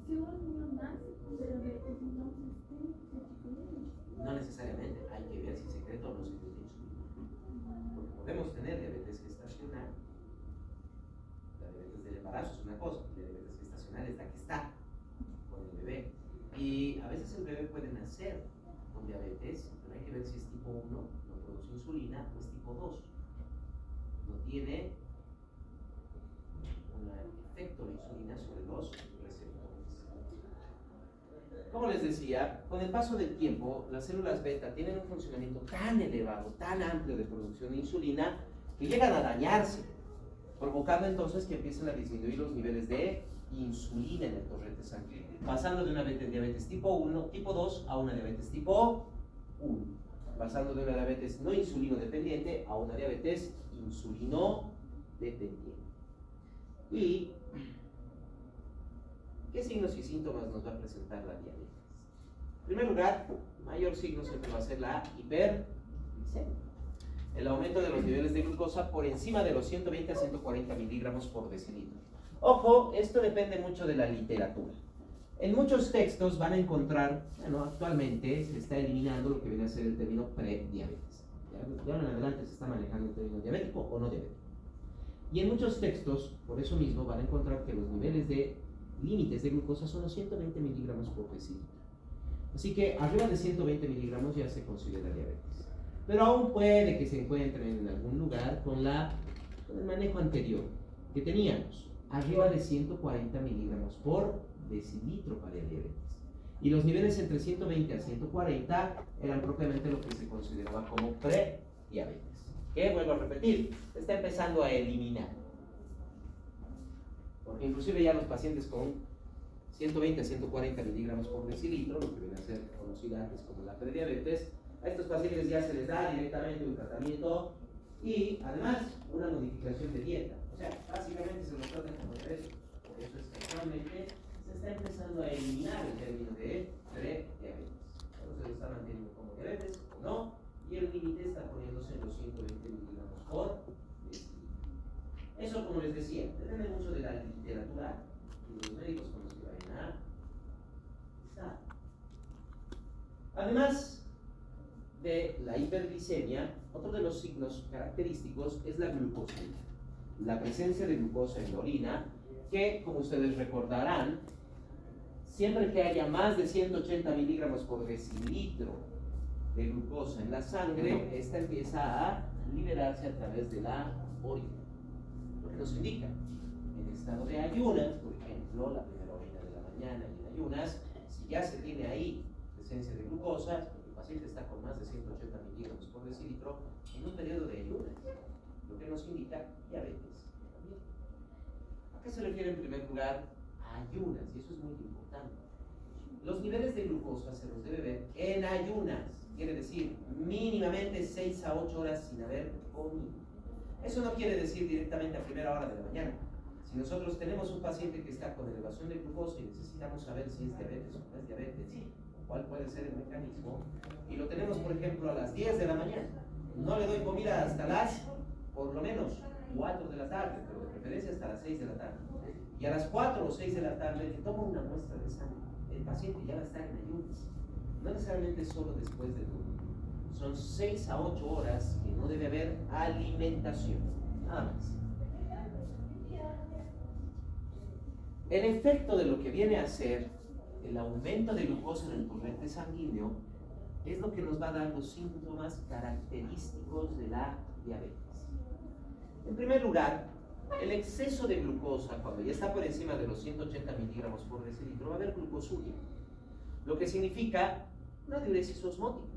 Si un niño nace con diabetes, entonces tiene que ser diferente. No necesariamente, hay que ver si secreta o no secreta insulina. Porque podemos tener diabetes gestacional. La diabetes del embarazo es una cosa, la diabetes gestacional es la que está con el bebé. Y a veces el bebé puede nacer con diabetes, pero hay que ver si es tipo 1, no produce insulina, o es tipo 2, no tiene un efecto de insulina sobre los receptores. Como les decía, con el paso del tiempo, las células beta tienen un funcionamiento tan elevado, tan amplio de producción de insulina, que llegan a dañarse, provocando entonces que empiecen a disminuir los niveles de insulina en el torrente sanguíneo, pasando de una diabetes tipo 1, tipo 2 a una diabetes tipo 1, pasando de una diabetes no insulino dependiente a una diabetes insulino dependiente. ¿Y qué signos y síntomas nos va a presentar la diabetes? En primer lugar, mayor signo siempre va a ser la hiperglicemia. El aumento de los niveles de glucosa por encima de los 120 a 140 miligramos por decilitro. Ojo, esto depende mucho de la literatura. En muchos textos van a encontrar, bueno, actualmente se está eliminando lo que viene a ser el término prediabetes. De ahora en adelante se está manejando el término diabético o no diabético. Y en muchos textos, por eso mismo, van a encontrar que los niveles de límites de glucosa son los 120 miligramos por decilitro. Así que arriba de 120 miligramos ya se considera diabetes. Pero aún puede que se encuentren en algún lugar con el manejo anterior que teníamos, arriba de 140 miligramos por decilitro para el diabetes. Y los niveles entre 120 a 140 eran propiamente lo que se consideraba como prediabetes. Que, vuelvo a repetir, se está empezando a eliminar. Porque inclusive ya los pacientes con 120 a 140 miligramos por decilitro, lo que viene a ser conocida antes como la prediabetes, a estos pacientes ya se les da directamente un tratamiento y además una modificación de dieta. O sea, básicamente se los trata como diabetes. Por eso es que actualmente se está empezando a eliminar el término de prediabetes. Solo se lo está manteniendo como diabetes o no, y el límite está poniéndose en los 120 miligramos por decilitro. Eso, como les decía, depende mucho de la literatura y de los médicos con los que vayan a estar. Además de la hiperglicemia, otro de los signos característicos es la glucosemia, la presencia de glucosa en la orina, que, como ustedes recordarán, siempre que haya más de 180 miligramos por decilitro de glucosa en la sangre, esta empieza a liberarse a través de la orina. Lo que nos indica, en estado de ayunas, por ejemplo, la primera orina de la mañana y en ayunas, si ya se tiene ahí presencia de glucosa, el paciente está con más de 180 miligramos por decilitro en un periodo de ayunas, lo que nos indica diabetes también. ¿A qué se refiere en primer lugar? A ayunas, y eso es muy importante. Los niveles de glucosa se los debe ver en ayunas, quiere decir mínimamente 6 a 8 horas sin haber comido. Eso no quiere decir directamente a primera hora de la mañana. Si nosotros tenemos un paciente que está con elevación de glucosa y necesitamos saber si es diabetes o no es diabetes, cuál puede ser el mecanismo, y lo tenemos, por ejemplo, a las 10 de la mañana, no le doy comida hasta las, por lo menos, 4 de la tarde, pero de preferencia hasta las 6 de la tarde. Y a las 4 o 6 de la tarde le tomo una muestra de sangre. El paciente ya va a estar en ayunas. No necesariamente solo después de dormir. Son 6 a 8 horas que no debe haber alimentación. Nada más. El efecto de lo que viene a ser el aumento de glucosa en el torrente sanguíneo es lo que nos va a dar los síntomas característicos de la diabetes. En primer lugar, el exceso de glucosa, cuando ya está por encima de los 180 miligramos por decilitro, va a haber glucosuria, lo que significa una diuresis osmótica.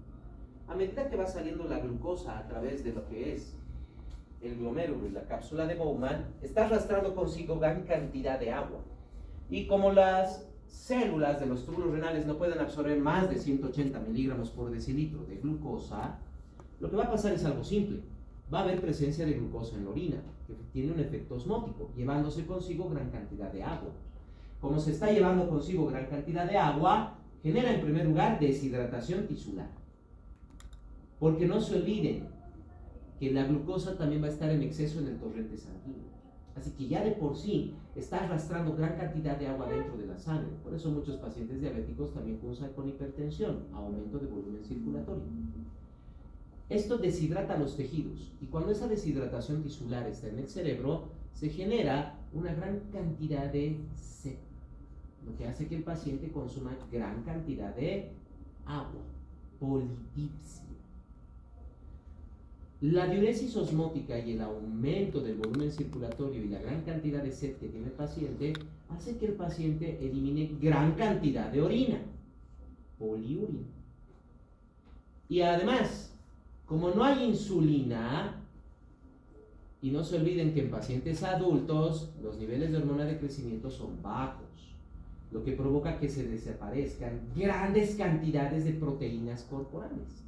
A medida que va saliendo la glucosa a través de lo que es el glomérulo y la cápsula de Bowman, está arrastrando consigo gran cantidad de agua. Y como las células de los túbulos renales no pueden absorber más de 180 miligramos por decilitro de glucosa, lo que va a pasar es algo simple. Va a haber presencia de glucosa en la orina, que tiene un efecto osmótico, llevándose consigo gran cantidad de agua. Como se está llevando consigo gran cantidad de agua, genera en primer lugar deshidratación tisular. Porque no se olviden que la glucosa también va a estar en exceso en el torrente sanguíneo. Así que ya de por sí está arrastrando gran cantidad de agua dentro de la sangre. Por eso muchos pacientes diabéticos también cursan con hipertensión, aumento de volumen circulatorio. Esto deshidrata los tejidos y cuando esa deshidratación tisular está en el cerebro, se genera una gran cantidad de sed, lo que hace que el paciente consuma gran cantidad de agua, polidipsia. La diuresis osmótica y el aumento del volumen circulatorio y la gran cantidad de sed que tiene el paciente hace que el paciente elimine gran cantidad de orina, poliuria. Y además, como no hay insulina, y no se olviden que en pacientes adultos los niveles de hormona de crecimiento son bajos, lo que provoca que se desaparezcan grandes cantidades de proteínas corporales.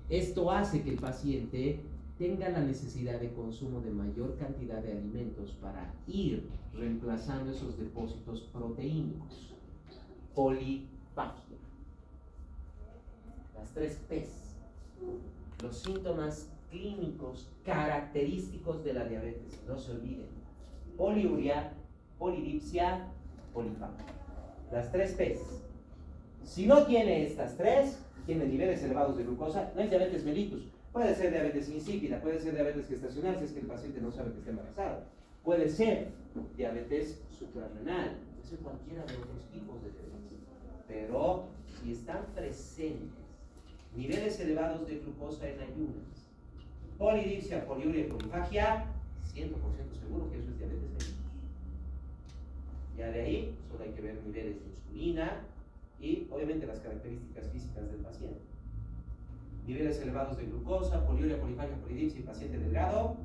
Esto hace que el paciente tenga la necesidad de consumo de mayor cantidad de alimentos para ir reemplazando esos depósitos proteínicos. Polifagia. Las 3 P's. Los síntomas clínicos característicos de la diabetes. No se olviden. Poliuria, polidipsia, polifagia. Las 3 P's. Si no tiene estas 3, tiene niveles elevados de glucosa, no es diabetes mellitus. Puede ser diabetes insípida, puede ser diabetes gestacional si es que el paciente no sabe que está embarazado. Puede ser diabetes suprarrenal, puede ser cualquiera de otros tipos de diabetes. Pero si están presentes niveles elevados de glucosa en ayunas, polidipsia, poliuria y polifagia, 100% seguro que eso es diabetes mellitus. Ya de ahí solo hay que ver niveles de insulina y obviamente las características físicas del paciente. Niveles elevados de glucosa, poliuria, polifagia, polidipsia y paciente delgado,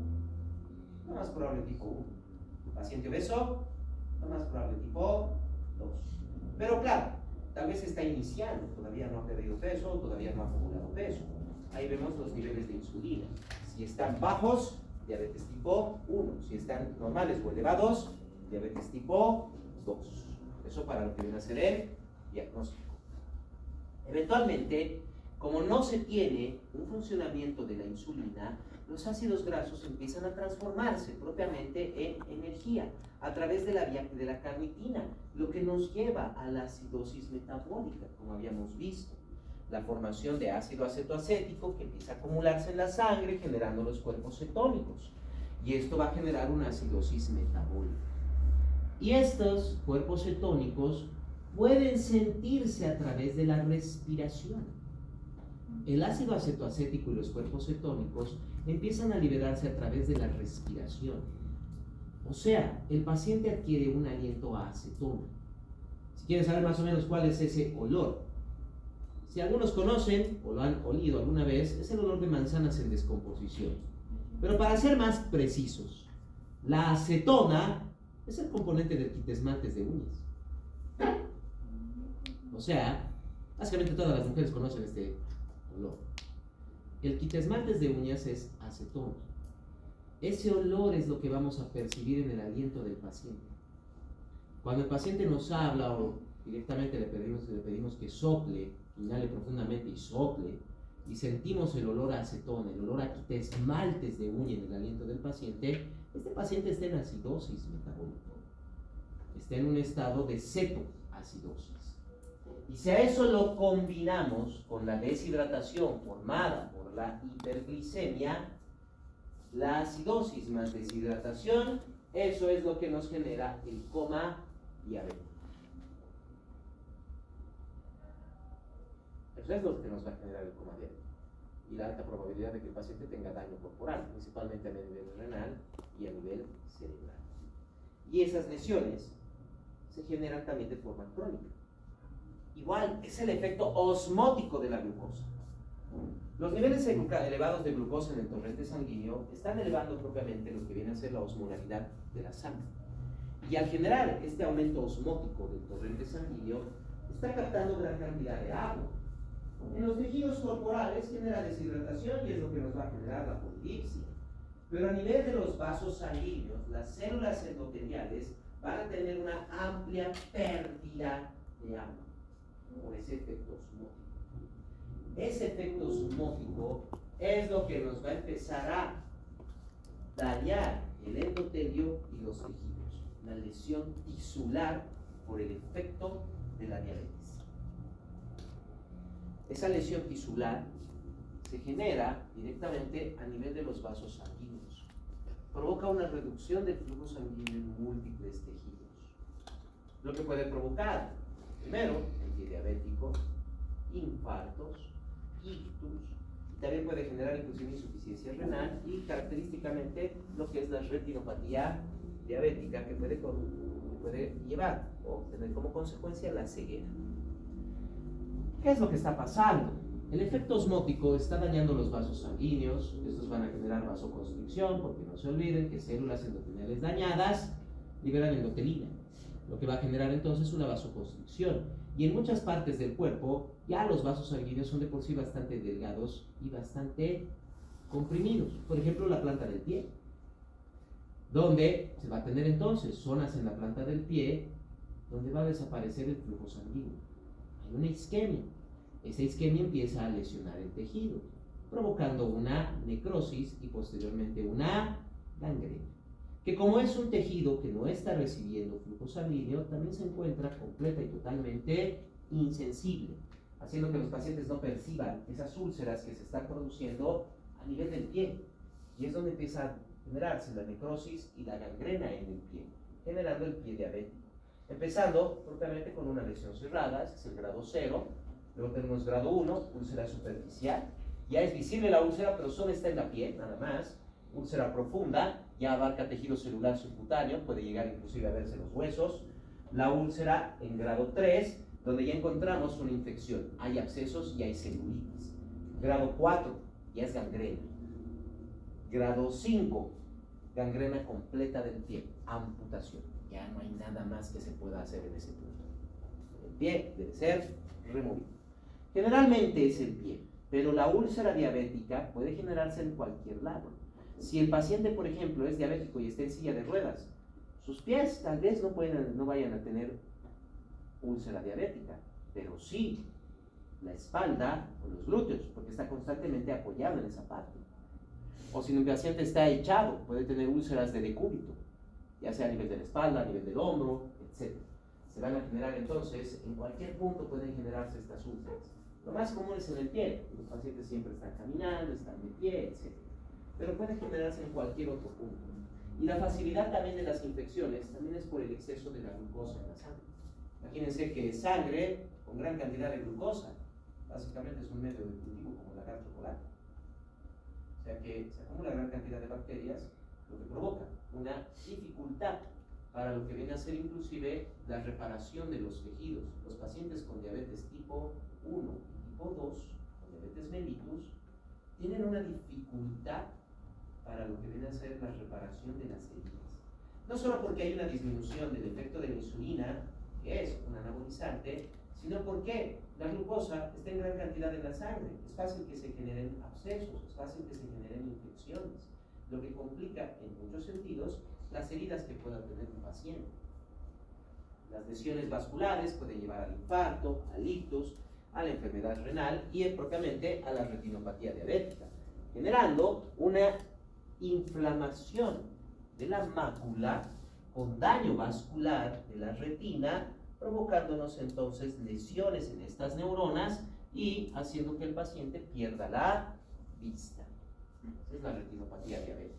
lo más probable tipo 1. Paciente obeso, lo más probable tipo 2. Pero claro, tal vez está iniciando, todavía no ha perdido peso, todavía no ha acumulado peso. Ahí vemos los niveles de insulina. Si están bajos, diabetes tipo 1. Si están normales o elevados, diabetes tipo 2. Eso para lo que viene a ser el diagnóstico. Eventualmente, como no se tiene un funcionamiento de la insulina, los ácidos grasos empiezan a transformarse propiamente en energía a través de la vía de la carnitina, lo que nos lleva a la acidosis metabólica, como habíamos visto. La formación de ácido acetoacético que empieza a acumularse en la sangre generando los cuerpos cetónicos. Y esto va a generar una acidosis metabólica. Y estos cuerpos cetónicos pueden sentirse a través de la respiración. El ácido acetoacético y los cuerpos cetónicos empiezan a liberarse a través de la respiración. O sea, el paciente adquiere un aliento a acetona. Si quieren saber más o menos cuál es ese olor, si algunos conocen o lo han olido alguna vez, es el olor de manzanas en descomposición. Pero para ser más precisos, la acetona es el componente del quitasmantes de uñas. O sea, básicamente todas las mujeres conocen este olor. El quitasmantes de uñas es acetona. Ese olor es lo que vamos a percibir en el aliento del paciente. Cuando el paciente nos habla o directamente le pedimos que sople, inhale profundamente y sople, y sentimos el olor a acetona, el olor a quitasmantes de uña en el aliento del paciente, este paciente está en acidosis metabólica. Está en un estado de cetoacidosis. Y si a eso lo combinamos con la deshidratación formada por la hiperglicemia, la acidosis más deshidratación, eso es lo que nos genera el coma diabético. Eso es lo que nos va a generar el coma diabético. Y la alta probabilidad de que el paciente tenga daño corporal, principalmente a nivel renal y a nivel cerebral. Y esas lesiones se generan también de forma crónica. Igual, es el efecto osmótico de la glucosa. Los niveles elevados de glucosa en el torrente sanguíneo están elevando propiamente lo que viene a ser la osmolaridad de la sangre. Y al generar este aumento osmótico del torrente sanguíneo, está captando gran cantidad de agua. En los tejidos corporales genera deshidratación y es lo que nos va a generar la polidipsia. Pero a nivel de los vasos sanguíneos, las células endoteliales van a tener una amplia pérdida de agua por ese efecto osmótico. Ese efecto osmótico es lo que nos va a empezar a dañar el endotelio y los tejidos. La lesión tisular por el efecto de la diabetes. Esa lesión tisular se genera directamente a nivel de los vasos sanguíneos. Provoca una reducción del flujo sanguíneo en múltiples tejidos. Lo que puede provocar, primero, el pie diabético, infartos, ictus también puede generar inclusive insuficiencia renal y característicamente lo que es la retinopatía diabética que puede llevar o tener como consecuencia la ceguera. ¿Qué es lo que está pasando? El efecto osmótico está dañando los vasos sanguíneos, estos van a generar vasoconstricción, porque no se olviden que células endoteliales dañadas liberan endotelina, lo que va a generar entonces una vasoconstricción. Y en muchas partes del cuerpo ya los vasos sanguíneos son de por sí bastante delgados y bastante comprimidos. Por ejemplo, la planta del pie, donde se va a tener entonces zonas en la planta del pie donde va a desaparecer el flujo sanguíneo. Hay una isquemia. Esa isquemia empieza a lesionar el tejido, provocando una necrosis y posteriormente una gangrena, que como es un tejido que no está recibiendo flujo sanguíneo, también se encuentra completa y totalmente insensible, haciendo que los pacientes no perciban esas úlceras que se están produciendo a nivel del pie, y es donde empieza a generarse la necrosis y la gangrena en el pie, generando el pie diabético, empezando propiamente con una lesión cerrada, ese es el grado 0. Luego tenemos grado 1, úlcera superficial. Ya es visible la úlcera, pero solo está en la piel, nada más. Úlcera profunda, ya abarca tejido celular subcutáneo, puede llegar inclusive a verse los huesos. La úlcera en grado 3, donde ya encontramos una infección. Hay abscesos y hay celulitis. Grado 4, ya es gangrena. Grado 5, gangrena completa del pie, amputación. Ya no hay nada más que se pueda hacer en ese punto. El pie debe ser removido. Generalmente es el pie, pero la úlcera diabética puede generarse en cualquier lado. Si el paciente, por ejemplo, es diabético y está en silla de ruedas, sus pies tal vez no vayan a tener úlcera diabética, pero sí la espalda o los glúteos, porque está constantemente apoyado en esa parte. O si un paciente está echado, puede tener úlceras de decúbito, ya sea a nivel de la espalda, a nivel del hombro, etc. Se van a generar entonces, en cualquier punto pueden generarse estas úlceras. Lo más común es en el pie, los pacientes siempre están caminando, están de pie, etc. Pero puede generarse en cualquier otro punto. Y la facilidad también de las infecciones también es por el exceso de la glucosa en la sangre. Imagínense que sangre con gran cantidad de glucosa, básicamente es un medio de cultivo como el agar chocolate. O sea que se acumula gran cantidad de bacterias, lo que provoca una dificultad para lo que viene a ser inclusive la reparación de los tejidos. Los pacientes con diabetes tipo 1 y tipo 2, con diabetes mellitus, tienen una dificultad para lo que viene a ser la reparación de las heridas. No solo porque hay una disminución del efecto de la insulina, que es un anabolizante, sino porque la glucosa está en gran cantidad en la sangre. Es fácil que se generen abscesos, es fácil que se generen infecciones, lo que complica en muchos sentidos las heridas que pueda tener un paciente. Las lesiones vasculares pueden llevar al infarto, al ictus, a la enfermedad renal y propiamente a la retinopatía diabética, generando una inflamación de la mácula con daño vascular de la retina, provocándonos entonces lesiones en estas neuronas y haciendo que el paciente pierda la vista. Esa es la retinopatía diabética.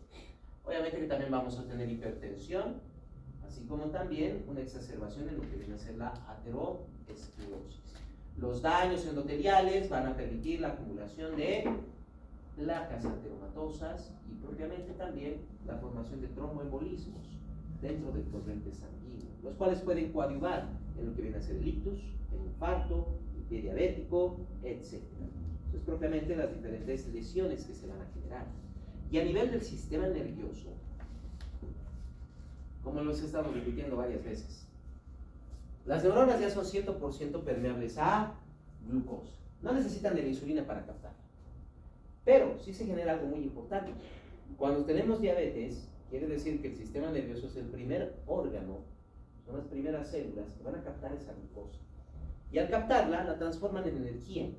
Obviamente que también vamos a tener hipertensión, así como también una exacerbación en lo que viene a ser la aterosclerosis. Los daños endoteliales van a permitir la acumulación de placas ateromatosas y propiamente también la formación de tromboembolismos dentro del torrente sanguíneo, los cuales pueden coadyuvar en lo que viene a ser el ictus, el infarto, el pie diabético, etc. Entonces, propiamente las diferentes lesiones que se van a generar. Y a nivel del sistema nervioso, como los he estado repitiendo varias veces, las neuronas ya son 100% permeables a glucosa. No necesitan de la insulina para captarla. Pero sí se genera algo muy importante. Cuando tenemos diabetes, quiere decir que el sistema nervioso es el primer órgano, son las primeras células que van a captar esa glucosa. Y al captarla, la transforman en energía,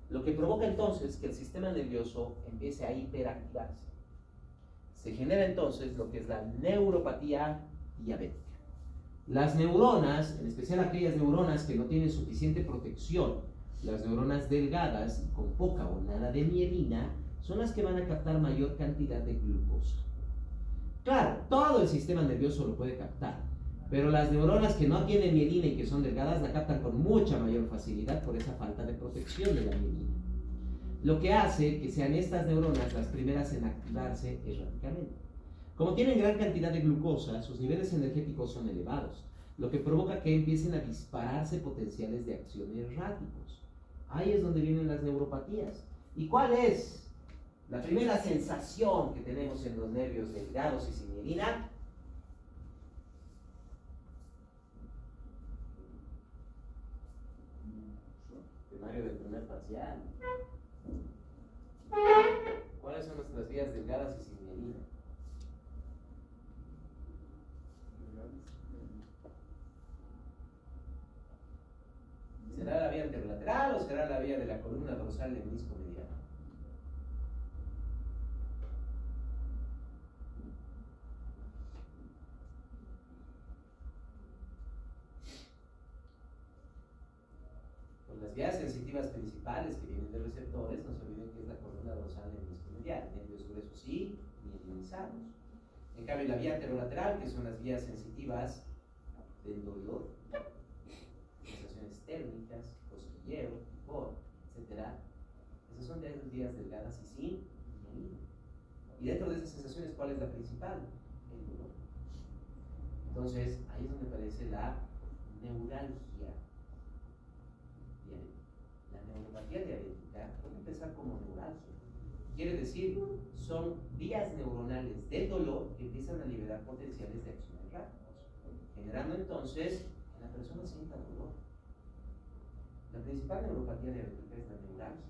lo que provoca entonces que el sistema nervioso empiece a hiperactivarse. Se genera entonces lo que es la neuropatía diabética. Las neuronas, en especial aquellas neuronas que no tienen suficiente protección, las neuronas delgadas y con poca o nada de mielina, son las que van a captar mayor cantidad de glucosa. Claro, todo el sistema nervioso lo puede captar, pero las neuronas que no tienen mielina y que son delgadas la captan con mucha mayor facilidad por esa falta de protección de la mielina. lo que hace que sean estas neuronas las primeras en activarse erráticamente. Como tienen gran cantidad de glucosa, sus niveles energéticos son elevados, lo que provoca que empiecen a dispararse potenciales de acción erráticos. Ahí es donde vienen las neuropatías. ¿Y cuál es la primera sensación que tenemos en los nervios delgados y sin mielina? Primario del primer parcial. ¿Cuáles son nuestras vías delgadas y sin mielina? ¿Será la vía anterolateral o será la vía de la columna dorsal del menisco mediano? Pues las vías sensitivas principales que vienen de receptores, no se olviden que es la columna dorsal del menisco mediano, nervios gruesos y mielinizados. En cambio, la vía anterolateral, que son las vías sensitivas del dolor, sensaciones térmicas, cosquilleo, picor, etc. Esas son vías delgadas y sin mielina. Y dentro de esas sensaciones, ¿cuál es la principal? El dolor. Entonces, ahí es donde aparece la neuralgia diabética. La neuropatía diabética puede empezar como neuralgia. Quiere decir, son vías neuronales del dolor que empiezan a liberar potenciales de acción erráticos, generando entonces que la persona sienta dolor. La principal neuropatía diabética es la neuralgia.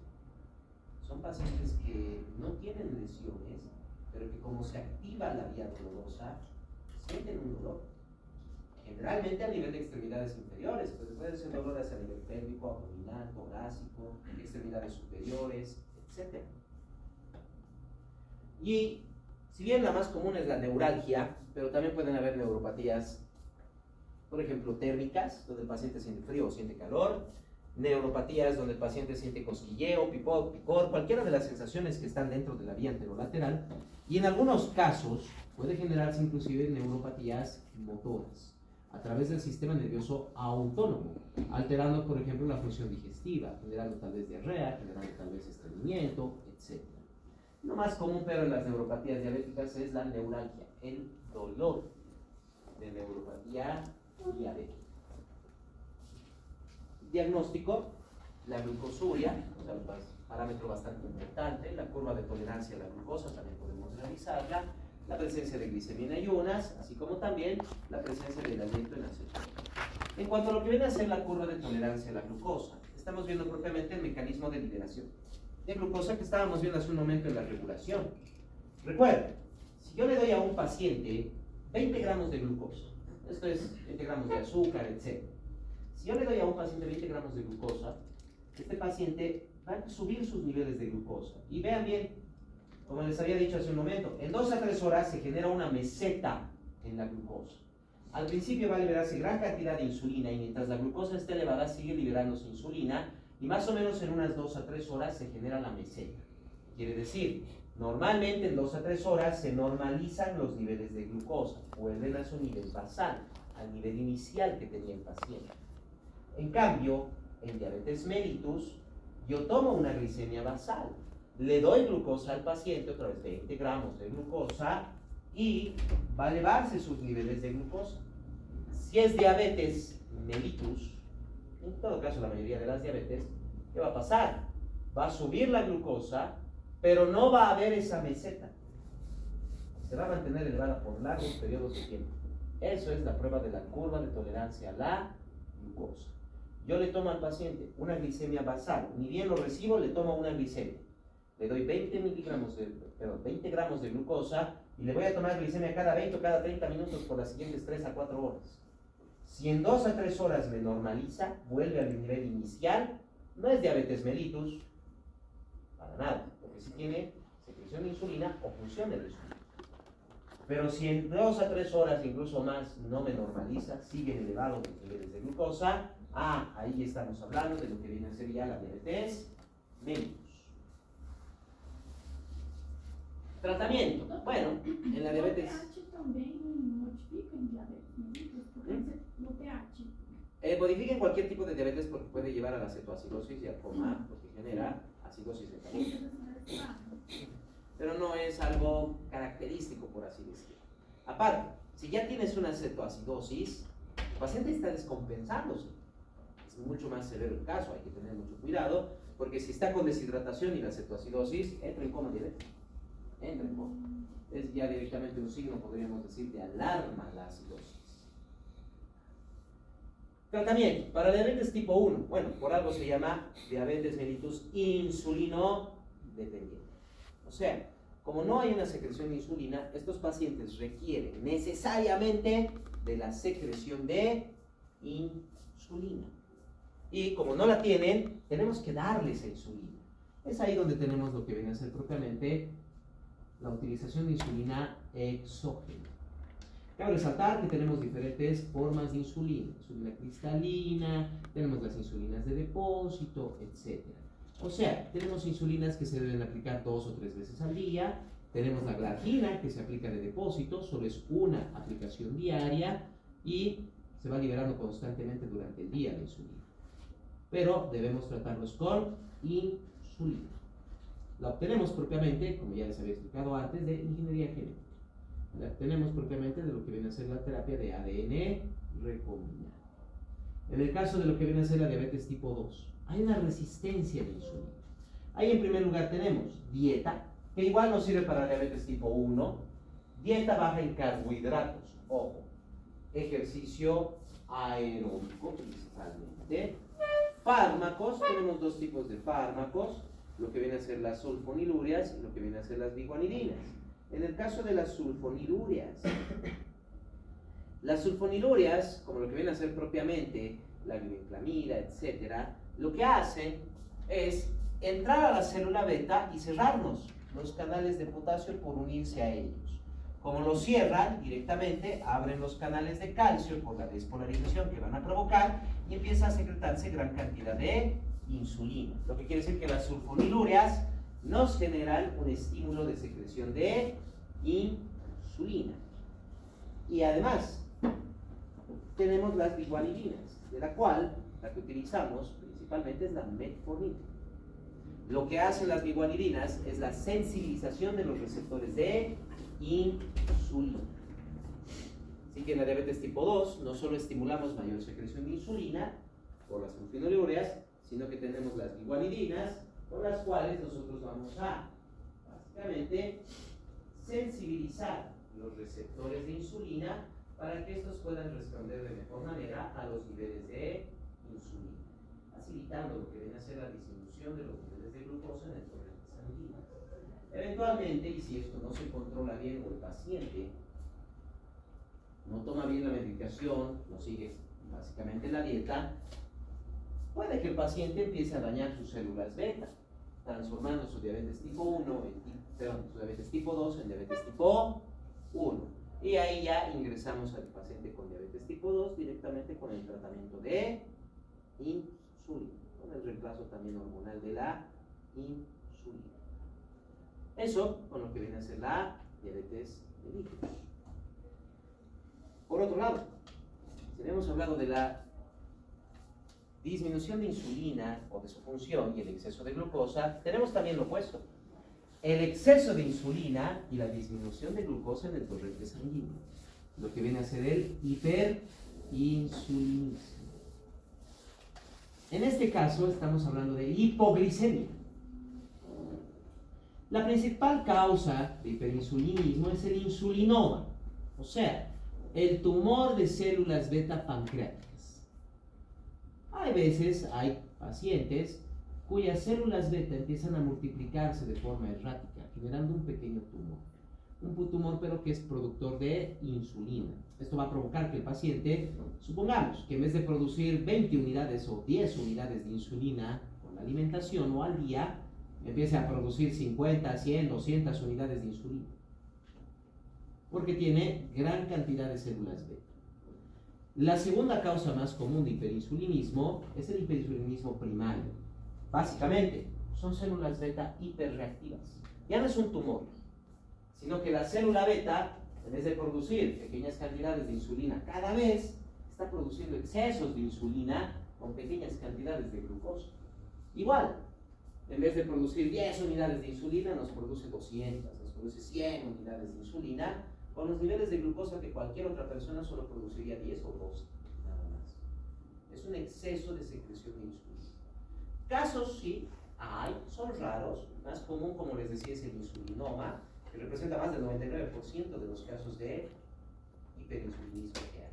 Son pacientes que no tienen lesiones, pero que como se activa la vía dolorosa, sienten un dolor. Generalmente a nivel de extremidades inferiores, pero pueden ser dolores a nivel pélvico, abdominal, torácico, extremidades superiores, etc. Y si bien la más común es la neuralgia, pero también pueden haber neuropatías, por ejemplo, térmicas, donde el paciente siente frío o siente calor, neuropatías donde el paciente siente cosquilleo, picor, cualquiera de las sensaciones que están dentro de la vía anterolateral, y en algunos casos puede generarse inclusive neuropatías motoras a través del sistema nervioso autónomo, alterando, por ejemplo, la función digestiva, generando tal vez diarrea, generando tal vez estreñimiento, etc. Lo más común, pero en las neuropatías diabéticas es la neuralgia, el dolor de neuropatía diabética. Diagnóstico: la glucosuria, o sea, un parámetro bastante importante, la curva de tolerancia a la glucosa, también podemos realizarla, la presencia de glicemia en ayunas, así como también la presencia del aliento en acetona. En cuanto a lo que viene a ser la curva de tolerancia a la glucosa, estamos viendo propiamente el mecanismo de liberación de glucosa que estábamos viendo hace un momento en la regulación. Recuerden, si yo le doy a un paciente 20 gramos de glucosa, esto es 20 gramos de azúcar, etc. Si yo le doy a un paciente 20 gramos de glucosa, este paciente va a subir sus niveles de glucosa. Y vean bien, como les había dicho hace un momento, en 2 a 3 horas se genera una meseta en la glucosa. Al principio va a liberarse gran cantidad de insulina y mientras la glucosa esté elevada sigue liberándose insulina y más o menos en unas 2 a 3 horas se genera la meseta. Quiere decir, normalmente en 2 a 3 horas se normalizan los niveles de glucosa, vuelven a su nivel basal, al nivel inicial que tenía el paciente. En cambio, en diabetes mellitus, yo tomo una glicemia basal, le doy glucosa al paciente, otra vez 20 gramos de glucosa, y va a elevarse sus niveles de glucosa. Si es diabetes mellitus, en todo caso la mayoría de las diabetes, ¿qué va a pasar? Va a subir la glucosa, pero no va a haber esa meseta. Se va a mantener elevada por largos periodos de tiempo. Eso es la prueba de la curva de tolerancia a la glucosa. Yo le tomo al paciente una glicemia basal, ni bien lo recibo, le tomo una glicemia. Le doy 20 gramos de glucosa y le voy a tomar glicemia cada 20 o cada 30 minutos por las siguientes 3 a 4 horas. Si en 2 a 3 horas me normaliza, vuelve al nivel inicial, no es diabetes mellitus, para nada, porque sí tiene secreción de insulina o función de la insulina. Pero si en 2 a 3 horas, incluso más, no me normaliza, siguen elevados los niveles de glucosa, ahí estamos hablando de lo que viene a ser ya la diabetes mellitus. Tratamiento. Bueno, en la diabetes... O TH también modifica en diabetes mellitus, porque no TH. Modifica en cualquier tipo de diabetes porque puede llevar a la cetoacidosis y al coma, porque genera acidosis de camino. es algo característico, por así decirlo. Aparte, si ya tienes una cetoacidosis, el paciente está descompensándose. Es mucho más severo el caso, hay que tener mucho cuidado, porque si está con deshidratación y la cetoacidosis, entra en coma directo. Entra en coma. Es ya directamente un signo, podríamos decir, de alarma la acidosis. Tratamiento para diabetes tipo 1. Bueno, por algo se llama diabetes mellitus insulino dependiente. O sea, como no hay una secreción de insulina, estos pacientes requieren necesariamente de la secreción de insulina. Y como no la tienen, tenemos que darles esa insulina. Es ahí donde tenemos lo que viene a ser propiamente la utilización de insulina exógena. Cabe resaltar que tenemos diferentes formas de insulina. Insulina cristalina, tenemos las insulinas de depósito, etc. O sea, tenemos insulinas que se deben aplicar 2 o 3 veces al día. Tenemos la glargina que se aplica de depósito, solo es una aplicación diaria y se va liberando constantemente durante el día la insulina. Pero debemos tratarlos con insulina. La obtenemos propiamente, como ya les había explicado antes, de ingeniería genética. La obtenemos propiamente de lo que viene a ser la terapia de ADN recombinado. En el caso de lo que viene a ser la diabetes tipo 2, hay una resistencia de insulina. Ahí en primer lugar tenemos dieta, que igual nos sirve para la diabetes tipo 1, dieta baja en carbohidratos, ojo, ejercicio aeróbico principalmente, fármacos, tenemos 2 tipos de fármacos, lo que viene a ser las sulfonilurias y lo que viene a ser las biguanidinas. En el caso de las sulfonilurias, como lo que viene a ser propiamente la glibenclamida, etc., lo que hacen es entrar a la célula beta y cerrarnos los canales de potasio por unirse a ellos. Como los cierran directamente, abren los canales de calcio por la despolarización que van a provocar y empieza a secretarse gran cantidad de insulina. Lo que quiere decir que las sulfonilurias nos generan un estímulo de secreción de insulina. Y además, tenemos las biguanidinas, de la cual la que utilizamos principalmente es la metformina. Lo que hacen las biguanidinas es la sensibilización de los receptores de insulina. Así que en la diabetes tipo 2 no solo estimulamos mayor secreción de insulina por las sulfonilurias, sino que tenemos las biguanidinas, por las cuales nosotros vamos a, básicamente, sensibilizar los receptores de insulina para que estos puedan responder de mejor manera a los niveles de insulina, facilitando lo que viene a ser la disminución de los niveles de glucosa en el torrente sanguíneo. Eventualmente, y si esto no se controla bien o el paciente no toma bien la medicación, no sigue básicamente la dieta, puede que el paciente empiece a dañar sus células beta, transformando su diabetes tipo 1 su diabetes tipo 2 en diabetes tipo 1. Y ahí ya ingresamos al paciente con diabetes tipo 2 directamente con el tratamiento de insulina, con el reemplazo también hormonal de la insulina. Eso con lo que viene a ser la diabetes mellitus. Por otro lado, si hemos hablado de la disminución de insulina o de su función y el exceso de glucosa, tenemos también lo opuesto. El exceso de insulina y la disminución de glucosa en el torrente sanguíneo, lo que viene a ser el hiperinsulinismo. En este caso estamos hablando de hipoglicemia. La principal causa de hiperinsulinismo es el insulinoma, o sea, el tumor de células beta pancreáticas. Hay veces, hay pacientes cuyas células beta empiezan a multiplicarse de forma errática, generando un pequeño tumor. Un tumor pero que es productor de insulina. Esto va a provocar que el paciente, supongamos que en vez de producir 20 unidades o 10 unidades de insulina con la alimentación o al día, empiece a producir 50, 100, 200 unidades de insulina. Porque tiene gran cantidad de células beta. La segunda causa más común de hiperinsulinismo es el hiperinsulinismo primario. Básicamente, son células beta hiperreactivas. Ya no es un tumor, sino que la célula beta, en vez de producir pequeñas cantidades de insulina cada vez, está produciendo excesos de insulina con pequeñas cantidades de glucosa. Igual, en vez de producir 10 unidades de insulina, nos produce 200, nos produce 100 unidades de insulina, con los niveles de glucosa que cualquier otra persona solo produciría 10 o 12, nada más. Es un exceso de secreción de insulina. Casos sí hay, son raros, más común, como les decía, es el insulinoma, que representa más del 99% de los casos de hiperinsulinismo que hay.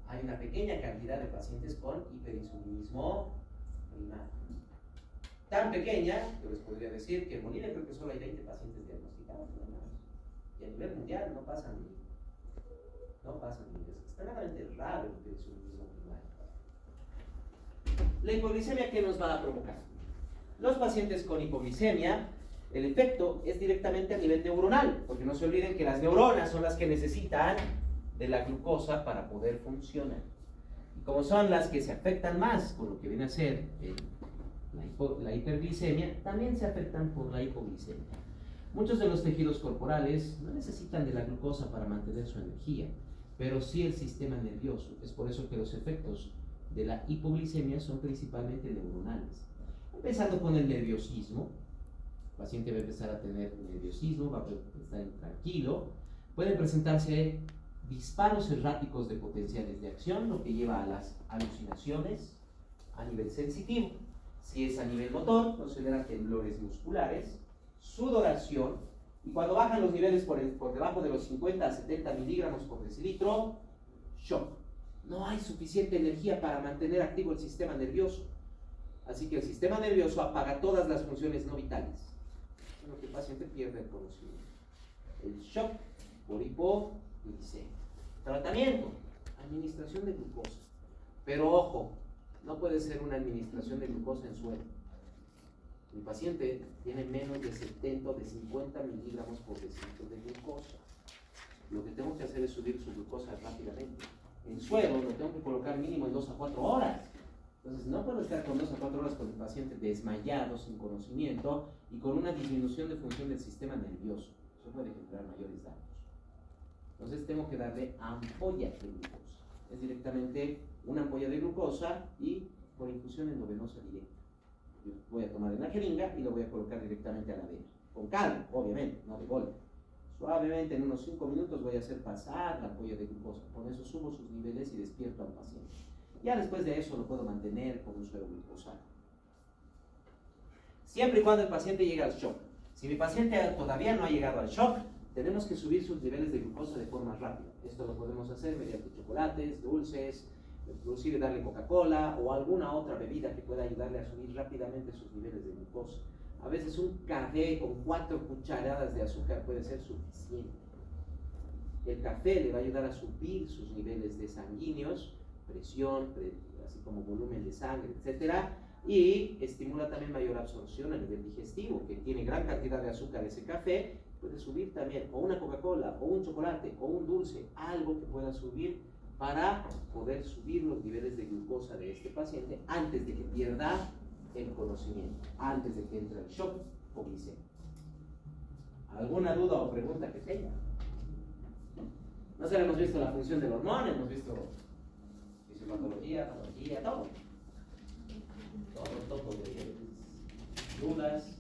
Hay una pequeña cantidad de pacientes con hiperinsulinismo primario. Tan pequeña, yo les podría decir que en Bolivia creo que solo hay 20 pacientes diagnosticados, nada más. Y a nivel mundial no pasan ni es extremadamente raro el hiperinsulinismo primario. La hipoglicemia, ¿qué nos va a provocar? Los pacientes con hipoglicemia, el efecto es directamente a nivel neuronal, porque no se olviden que las neuronas son las que necesitan de la glucosa para poder funcionar. Y como son las que se afectan más por lo que viene a ser la hiperglicemia, también se afectan por la hipoglicemia. Muchos de los tejidos corporales no necesitan de la glucosa para mantener su energía, pero sí el sistema nervioso. Es por eso que los efectos de la hipoglicemia son principalmente neuronales. Empezando con el nerviosismo, el paciente va a empezar a tener nerviosismo, va a estar intranquilo, pueden presentarse disparos erráticos de potenciales de acción, lo que lleva a las alucinaciones a nivel sensitivo. Si es a nivel motor, considera temblores musculares, sudoración, y cuando bajan los niveles por debajo de los 50 a 70 miligramos por decilitro, shock. No hay suficiente energía para mantener activo el sistema nervioso. Así que el sistema nervioso apaga todas las funciones no vitales, en lo que el paciente pierde el conocimiento. El shock por hipoglicemia. Tratamiento, administración de glucosa. Pero ojo, no puede ser una administración de glucosa en suero. El paciente tiene menos de 70 o de 50 miligramos por decilitro de glucosa. Lo que tengo que hacer es subir su glucosa rápidamente. En suero lo tengo que colocar mínimo en 2 a 4 horas. Entonces no puedo estar con 2 a 4 horas con el paciente desmayado, sin conocimiento y con una disminución de función del sistema nervioso. Eso puede generar mayores daños. Entonces tengo que darle ampolla de glucosa. Es directamente una ampolla de glucosa y por infusión endovenosa directa. Yo voy a tomar en la jeringa y lo voy a colocar directamente a la vena. Con calma, obviamente, no de golpe. Suavemente, en unos 5 minutos voy a hacer pasar la ampolla de glucosa. Con eso subo sus niveles y despierto al paciente. Ya después de eso lo puedo mantener con un suero glucosado. Siempre y cuando el paciente llegue al shock. Si mi paciente todavía no ha llegado al shock, tenemos que subir sus niveles de glucosa de forma rápida. Esto lo podemos hacer mediante chocolates, dulces, inclusive darle Coca-Cola o alguna otra bebida que pueda ayudarle a subir rápidamente sus niveles de glucosa. A veces un café con 4 cucharadas de azúcar puede ser suficiente. El café le va a ayudar a subir sus niveles de sanguíneos, presión, así como volumen de sangre, etc. Y estimula también mayor absorción a nivel digestivo, que tiene gran cantidad de azúcar ese café. Puede subir también o una Coca-Cola, o un chocolate, o un dulce, algo que pueda subir para poder subir los niveles de glucosa de este paciente antes de que pierda el conocimiento, antes de que entre el shock o glicemia. ¿Alguna duda o pregunta que tenga? No solo hemos visto la función del hormona, hemos visto fisiopatología, patología, todo de dudas.